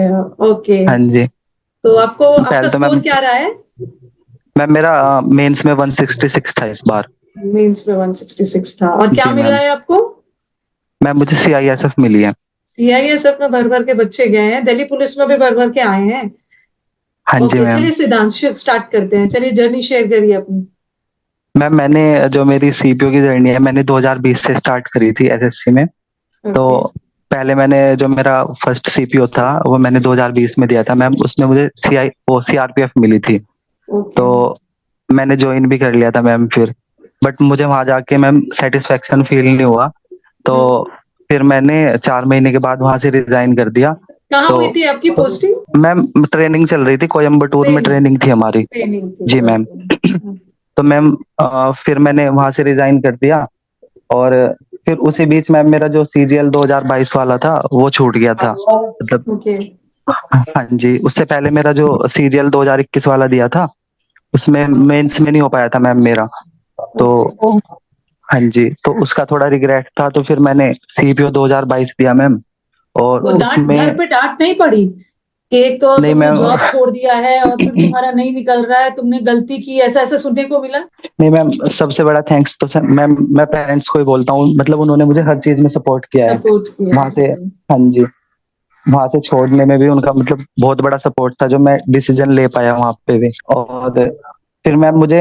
S1: ओके,
S9: हाँ जी।
S1: तो आपको आपका
S9: पहले तो
S1: स्कोर
S9: मैम,
S1: क्या रहा है?
S9: मेरा मेंस में 166 था इस बार।
S1: मेंस में 166 था, और क्या
S9: जी
S1: मिला
S9: मैम।
S1: है आपको?
S9: मैम मुझे CISF मिली है।
S1: सीआईएसएफ में भर भर के बच्चे गए हैं, दिल्ली पुलिस में भी भर भर के आए हैं।
S9: हाँ जी
S1: ओके,
S9: मैम।
S1: चलिए सिद्धांत स्टार्ट करते हैं, चलिए जर्नी शेयर करिए अपनी।
S9: मैम मैंने, जो मेरी CPO की जर्नी है, मैंने 2020 से स्टार्ट करी थी SSC में। तो
S1: ओके।
S9: पहले मैंने, जो मेरा फर्स्ट CPO था वो मैंने 2020 में दिया था मैम। उसमें मुझे CRPF मिली थी।
S1: ओके।
S9: तो मैंने ज्वाइन भी कर लिया था मैम फिर। बट मुझे वहां जाके मैम सेटिस्फेक्शन फील नहीं हुआ। तो फिर मैंने 4 महीने के बाद वहां से रिजाइन कर दिया।
S1: कहाँ
S9: तो
S1: हुई थी आपकी पोस्टिंग?
S9: मैम ट्रेनिंग चल रही थी, कोयम्बटूर में
S1: ट्रेनिंग,
S9: ट्रेनिंग थी हमारी।
S1: ट्रेनिंग थी।
S9: जी मैम।
S1: ओके।
S9: तो मैम फिर मैंने वहां से रिजाइन कर दिया। और फिर उसी बीच मैम मेरा जो CGL 2022 वाला था वो छूट गया था, मतलब।
S1: ओके।
S9: हाँ जी, उससे पहले मेरा जो CGL 2021 वाला दिया था, उसमें मेंस में नहीं हो पाया था मैम मेरा। तो हाँ जी, तो उसका थोड़ा रिग्रेट था। तो फिर मैंने CPO 2022 दिया मैम। और
S1: वो डांट, घर
S9: उसमें,
S1: पे डांट नहीं पड़ी कि एक तो
S11: नहीं
S1: तुमने
S11: मैम,
S1: जॉब छोड़ दिया है और फिर तुम्हारा नहीं निकल रहा है, तुमने गलती की, ऐसा ऐसा सुनने को मिला?
S11: नहीं मैम, सबसे बड़ा थैंक्स तो सर मैम मैं पेरेंट्स को ही बोलता हूँ, मतलब उन्होंने मुझे हर चीज में सपोर्ट किया है
S1: सपोर्ट किया?
S11: वहां से। हाँ जी, वहां से छोड़ने में भी उनका मतलब बहुत बड़ा सपोर्ट था, जो मैं डिसीजन ले पाया वहां पे भी। और फिर मैम मुझे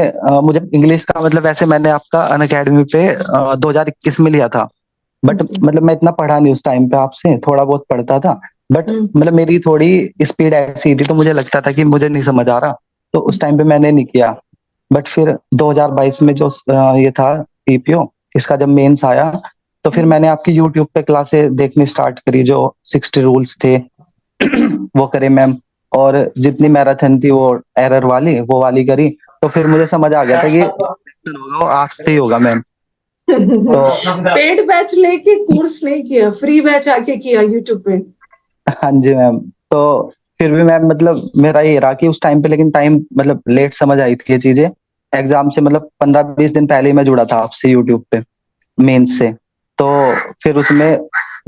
S11: इंग्लिश का मतलब वैसे मैंने आपका अनअकैडमी पे 2021 में लिया था, बट मतलब मैं इतना पढ़ा नहीं उस टाइम पे, आपसे थोड़ा बहुत पढ़ता था, बट मतलब मेरी थोड़ी स्पीड ऐसी थी, तो मुझे लगता था कि मुझे नहीं समझ आ रहा, तो उस टाइम पे मैंने नहीं किया। बट फिर 2022 में जो ये था पीपीओ, इसका जब मेंस आया, तो फिर मैंने आपकी यूट्यूब पे क्लासेस देखनी स्टार्ट करी, जो 60 रूल्स थे वो करे मैम, और जितनी मैराथन थी वो एरर वाली वो वाली करी, तो फिर मुझे समझ आ गया था कि होगा वो आर्ट्स से ही होगा मैम। तो
S1: पेड बैच लेके कोर्स नहीं किया, फ्री बैच आके किया यूट्यूब पे?
S11: हाँ जी मैम, तो फिर भी मैम मतलब मेरा ये रहा कि उस टाइम पे, लेकिन टाइम मतलब लेट समझ आई थी ये चीजें, एग्जाम से मतलब 15-20 दिन पहले ही मैं जुड़ा था आपसे यूट्यूब पे मेंस से। तो फिर उसमें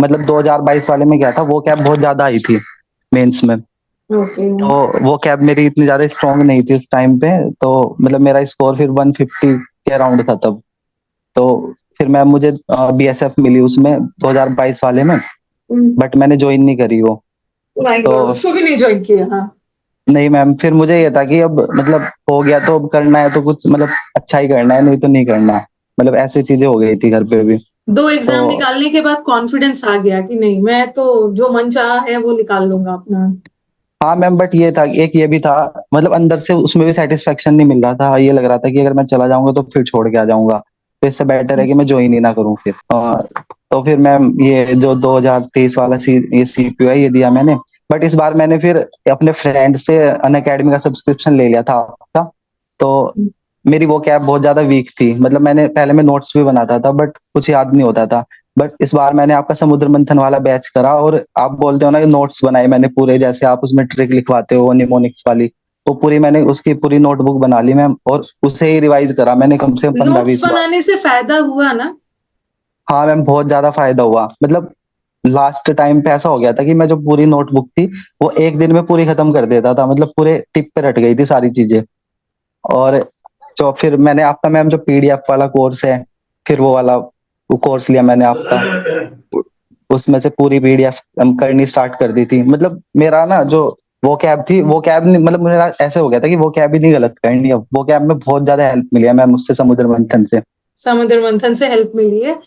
S11: मतलब 2022 वाले में क्या था, वो कैब बहुत ज्यादा आई थी मेंस में,
S1: ओके।
S11: तो वो कैब मेरी इतनी ज्यादा स्ट्रांग नहीं थी उस टाइम पे, तो मतलब मेरा स्कोर फिर 150 के अराउंड था तब। तो फिर मैम मुझे बीएसएफ मिली उसमें 2022 वाले में, बट मैंने ज्वाइन नहीं करी वो।
S1: माय
S11: तो
S1: गॉड, उसको भी नहीं ज्वाइन किया? हाँ।
S11: नहीं मैम, फिर मुझे ये था कि अब मतलब हो गया तो अब करना है तो कुछ मतलब अच्छा ही करना है, नहीं तो नहीं करना, मतलब ऐसी चीजें हो गई थी घर पे भी।
S1: 2 एग्जाम
S11: तो
S1: निकालने के बाद कॉन्फिडेंस आ गया कि नहीं, मैं तो जो मन चाहा है वो निकाल लूंगा अपना?
S11: हाँ मैम, बट ये था, एक ये भी था, मतलब अंदर से उसमें भी सेटिस्फेक्शन नहीं मिल रहा था, ये लग रहा था कि अगर मैं चला जाऊंगा तो फिर छोड़ के आ जाऊंगा, तो इससे बेटर है कि मैं ज्वाइन ही ना करूं फिर। तो फिर मैम ये जो 2023 वाला ये सीपीयू है, ये दिया मैंने, बट इस बार मैंने फिर अपने फ्रेंड से अनअकैडमी का सब्सक्रिप्शन ले लिया था आपका। तो मेरी वो कैब बहुत ज्यादा वीक थी, मतलब मैंने पहले मैं नोट्स भी बनाता था बट कुछ याद नहीं होता था, बट इस बार मैंने आपका समुद्र मंथन वाला बैच करा, और आप बोलते हो ना कि नोट्स बनाए मैंने पूरे, जैसे आप उसमें ट्रिक लिखवाते हो निमोनिक्स वाली, तो पूरी मैंने उसकी पूरी नोटबुक बना ली मैम, और उसे ही रिवाइज करा मैंने कम से कम
S1: नोट्स
S11: 15-20 बार।
S1: बनाने से फायदा हुआ ना?
S11: हाँ मैम, बहुत ज्यादा फायदा हुआ, मतलब लास्ट टाइम पे ऐसा हो गया था कि मैं जो पूरी नोटबुक थी वो एक दिन में पूरी खत्म कर देता था, मतलब पूरे टिप पे रट गई थी सारी चीजें। और जो फिर मैंने आपका मैम जो पीडीएफ वाला कोर्स है, फिर वो वाला वो कोर्स लिया मैंने आपका, उसमें से पूरी पीडीएफ करनी स्टार्ट कर दी थी, मतलब मेरा ना जो वो कैब थी, वो कैब नहीं, मतलब मेरा ऐसे हो गया था कि वो कैब ही नहीं गलत करनी, अब वो कैब में बहुत ज्यादा हेल्प मिली है मैम उससे, समुद्र मंथन से।
S1: समुद्र मंथन से हेल्प मिली है?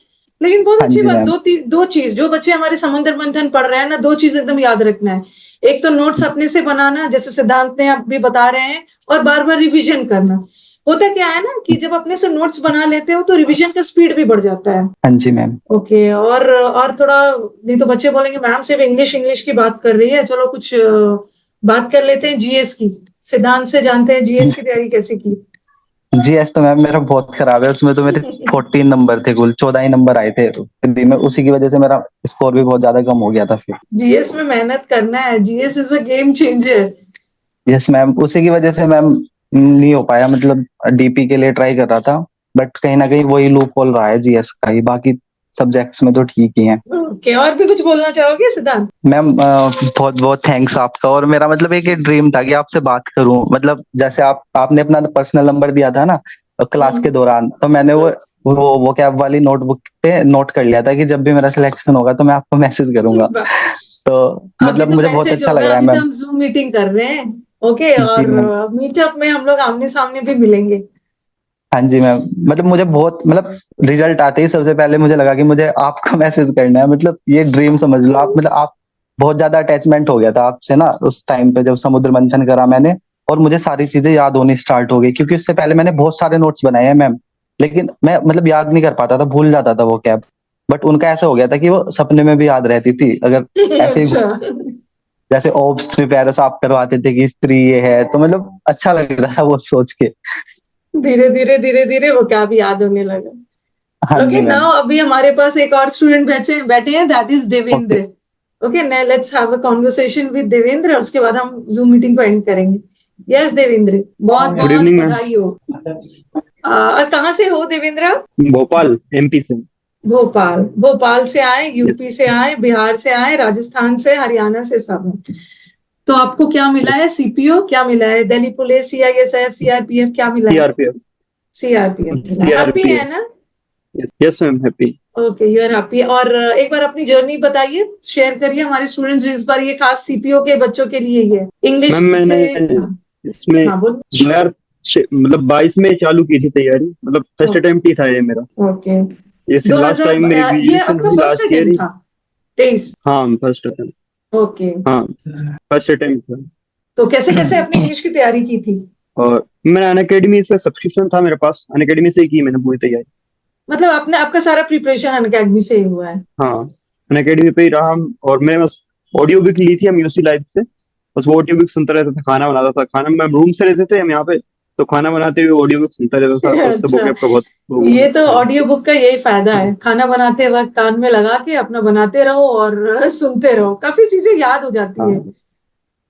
S1: लेकिन बहुत
S11: हाँ
S1: अच्छी
S11: जी
S1: बात।
S11: मैम।
S1: दो चीज जो बच्चे हमारे समुद्र मंथन पढ़ रहे हैं ना, 2 चीज एकदम याद रखना है। एक तो नोट्स अपने से बनाना, जैसे सिद्धांत ने आप भी बता रहे हैं, और बार बार रिवीजन करना। होता क्या है ना कि जब अपने से नोट्स बना लेते हो तो रिवीजन का स्पीड भी बढ़ जाता है।
S11: हाँ जी मैम।
S1: ओके। और थोड़ा, नहीं तो बच्चे बोलेंगे मैम सिर्फ इंग्लिश इंग्लिश की बात कर रही है, चलो कुछ बात कर लेते हैं जीएस की। सिद्धांत से जानते हैं जीएस की तैयारी कैसे की?
S11: जीएस तो मैम मेरा बहुत खराब है, उसमें तो मेरे 14 नंबर थे, कुल 14 ही नंबर आए थे, फिर मैं उसी की वजह से मेरा स्कोर भी बहुत ज्यादा कम हो गया था फिर।
S1: जीएस में मेहनत करना है, GS is a game changer.
S11: Yes ma'am, उसी की वजह से मैम नहीं हो पाया, मतलब डीपी के लिए ट्राई कर रहा था, बट कहीं ना कहीं वही लूप होल रहा है जीएस का ही, बाकी सब्जेक्ट्स में तो ठीक ही है।
S1: ओके, और भी कुछ बोलना चाहोगे सिद्धांत?
S11: मैम बहुत बहुत थैंक्स आपका, और मेरा मतलब एक ड्रीम था कि आपसे बात करूं, मतलब जैसे आपने अपना पर्सनल नंबर दिया था ना क्लास के दौरान, तो मैंने वो कैब वाली नोटबुक पे नोट कर लिया था कि जब भी मेरा सिलेक्शन होगा तो मैं आपको मैसेज करूंगा, तो
S1: अभी
S11: मतलब
S1: तो
S11: मुझे बहुत
S1: मैसेज
S11: अच्छा लग
S1: होगा,
S11: रहा है
S1: अभी तो
S11: मैम।
S1: हम जूम मीटिंग कर रहे हैं। ओके,
S11: जी
S1: और
S11: मैम।
S1: मीटअप में हम लोग आमने सामने भी मिलेंगे।
S11: हाँ जी मैम, मतलब मुझे बहुत मतलब रिजल्ट आते ही सबसे पहले मुझे लगा कि मुझे आपको मैसेज करना है, मतलब ये ड्रीम समझ लो आप, मतलब आप बहुत ज्यादा अटैचमेंट हो गया था आपसे ना उस टाइम पे जब समुद्र मंथन करा मैंने, और मुझे सारी चीजें याद होनी स्टार्ट हो गई, क्योंकि उससे पहले मैंने बहुत सारे नोट्स बनाए हैं मैम, लेकिन मैं मतलब याद नहीं कर पाता था, भूल जाता था वो कैब, बट उनका ऐसा हो गया था कि वो सपने में भी याद रहती थी, अगर ऐसे ही
S1: अच्छा।
S11: जैसे ओब्स प्रिपेयर साफ करवाते थे कि स्त्री ये है, तो मतलब अच्छा लग रहा था वो सोच के।
S1: धीरे धीरे धीरे धीरे वो क्या भी याद होने लगा।
S11: हाँ
S1: ओके,
S11: जी मैम।
S1: नाउ अभी हमारे पास एक और स्टूडेंट बैठे बैठे हैं, that is
S11: okay.
S1: Devendra. Okay, now let's have a conversation with Devendra, और उसके बाद हम जूम मीटिंग को एंड करेंगे। यस देवेंद्र, बहुत
S12: गुड
S1: बहुत
S12: इवनिंग मैम।
S1: बधाई हो। और कहाँ से हो देवेंद्र आप?
S12: भोपाल एमपी से।
S1: भोपाल? भोपाल से आए, यूपी से आए, बिहार से आए, राजस्थान से, हरियाणा से, सब हैं। तो आपको क्या मिला है? सीपीओ क्या मिला है? दिल्ली पुलिस, सीआईएसएफ, सीआरपीएफ क्या मिला है?
S12: सीआरपीएफ।
S1: सीआरपीएफ हैप्पी है ना?
S12: Yes ma'am, happy.
S1: Okay, you are happy. और एक बार अपनी जर्नी बताइए, शेयर करिए हमारे स्टूडेंट्स, इस बार ये खास सीपीओ के बच्चों के लिए ही है। इंग्लिश
S12: मैम मैंने इसमें
S1: हाँ बोल।
S12: 2022 में चालू की थी तैयारी, मतलब फर्स्ट अटेम्प्ट ही था ये मेरा।
S1: ओके,
S12: ये लास्ट टाइम मेरी
S1: ये
S12: ग्रेजुएशन
S1: आपका
S12: हुई
S1: फर्स्ट
S12: लास्ट ईयर
S1: अटेम्प्ट
S12: ही।
S1: था? 23?
S12: हाँ फर्स्ट अटेम्प्ट।
S1: ओके,
S12: हाँ फर्स्ट अटेम्प्ट था।
S1: तो कैसे कैसे अपनी इंग्लिश की तैयारी की थी?
S12: और मैंने अनअकैडमी से सब्सक्रिप्शन था मेरे पास, अनअकैडमी से ही की मैंने पूरी तैयारी।
S1: मतलब आपका सारा प्रिपरेशन अनअकैडमी से ही हुआ है?
S12: हाँ अनअकैडमी पे ही रहा हम, और मैंने बस ऑडियो बुक ली थी हम यूसी लाइव से, बस वो ऑडियो बुक सुनता रहता था, खाना बनाता था। खाना में रूम से रहते थे हम यहाँ पे, तो खाना बनाते हुए ऑडियो बुक सुनता रहता था। उससे
S1: अच्छा।
S12: vocab का बहुत
S1: ये तो ऑडियो बुक का यही फायदा है, खाना बनाते वक्त कान में लगा के अपना बनाते रहो और सुनते रहो, काफी चीजें याद हो जाती है।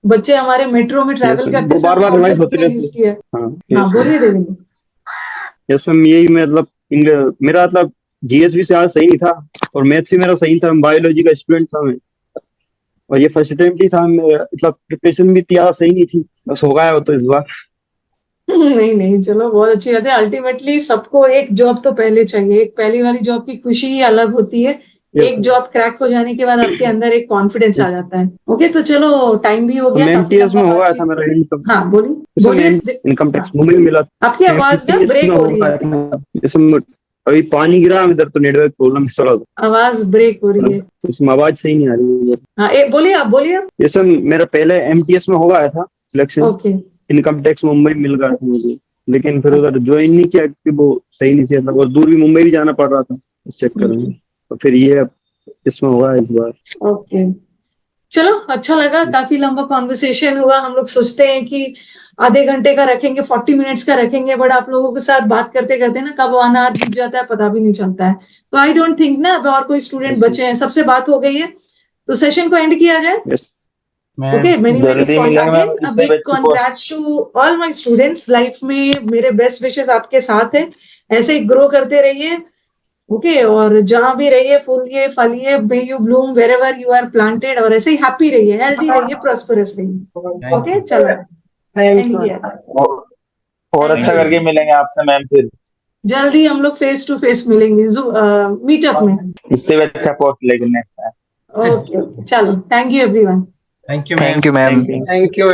S1: बच्चे हमारे मेट्रो में ट्रैवल करते
S12: वो बार बार
S1: समय
S12: रिवाइज
S1: ऑडियो
S12: होते
S1: बुक का
S12: रहते
S1: यूज किया है।
S12: हाँ
S1: हाँ बोलिए देवेंद्र।
S12: यस मैम, यही मतलब मेरा मतलब जीएस भी से आज सही नहीं था, और मैथ्स भी मेरा सही था, बायोलॉजी का स्टूडेंट था मैं, और ये फर्स्ट अटेम्प्ट ही था मेरा, मतलब प्रिपरेशन भी इतनी सही नहीं थी, बस हो गया वो तो इस बार।
S1: नहीं नहीं, चलो बहुत अच्छी बात है। अल्टीमेटली सबको एक जॉब तो पहले चाहिए, एक पहली वाली जॉब की खुशी ही अलग होती है। एक जॉब क्रैक हो जाने के बाद आपके अंदर एक कॉन्फिडेंस आ जाता है। ओके, तो चलो टाइम भी हो गया, काफी
S12: एमटीएस में
S1: लंबा
S12: हो गया
S1: बातचीत।
S12: था मेरा इनकम।
S1: हाँ बोलिए बोलिए।
S12: इनकम टैक्स मुंबई में मिला।
S1: आपकी आवाज ना
S12: MTS
S1: ब्रेक
S12: में
S1: हो रही है।
S12: था। इसमें अभी पानी गिरा इधर, तो नेटवर्क प्रॉब्लम है थोड़ा,
S1: आवाज ब्रेक हो रही है।
S12: उसमें आवाज सही नहीं आ रही है।
S1: हाँ बोलिए आप, बोलिए आप।
S12: जैसे मेरा पहले एमटीएस में हो गया था selection,
S1: okay,
S12: income tax Mumbai मिल गया था मुझे, लेकिन फिर उधर ज्वाइन नहीं किया क्योंकि वो सही नहीं थी, और दूर भी मुंबई भी जाना पड़ रहा था इस चक्कर में, तो फिर ये इसमें हुआ इस बार।
S1: ओके, चलो अच्छा लगा, काफी लंबा कॉन्वर्सेशन हुआ। हम लोग सोचते हैं कि आधे घंटे का रखेंगे, 40 मिनट्स का रखेंगे, बट आप लोगों के साथ बात करते करते ना कब 1 आवर बीत जाता है पता भी नहीं चलता है। तो आई डोंट थिंक ना अब और कोई स्टूडेंट बचे हैं, सबसे बात हो गई है, तो सेशन को एंड किया जाए। ओके, मेनी
S2: जल्दी मिलेंगे मैम, इससे
S1: बिग
S2: बच्चे को।
S1: Congrats to all my students. Life में मेरे बेस्ट विशेस आपके साथ है, ऐसे ही ग्रो करते रहिए। ओके, और जहां भी रहिए फूलिए फलिए, may you bloom wherever you are planted, और ऐसे ही हैप्पी रहिए, हेल्दी रहिए, प्रॉस्परस रहिए। ओके चलो,
S2: और अच्छा करके मिलेंगे आपसे मैम, फिर
S1: जल्दी हम लोग फेस टू फेस मिलेंगे मीटअप में।
S2: इससे भी अच्छा पोस्ट लेके नेक्स्ट टाइम।
S1: ओके चलो, thank you everyone.
S9: Thank you
S11: thank you ma'am.
S6: Thank you.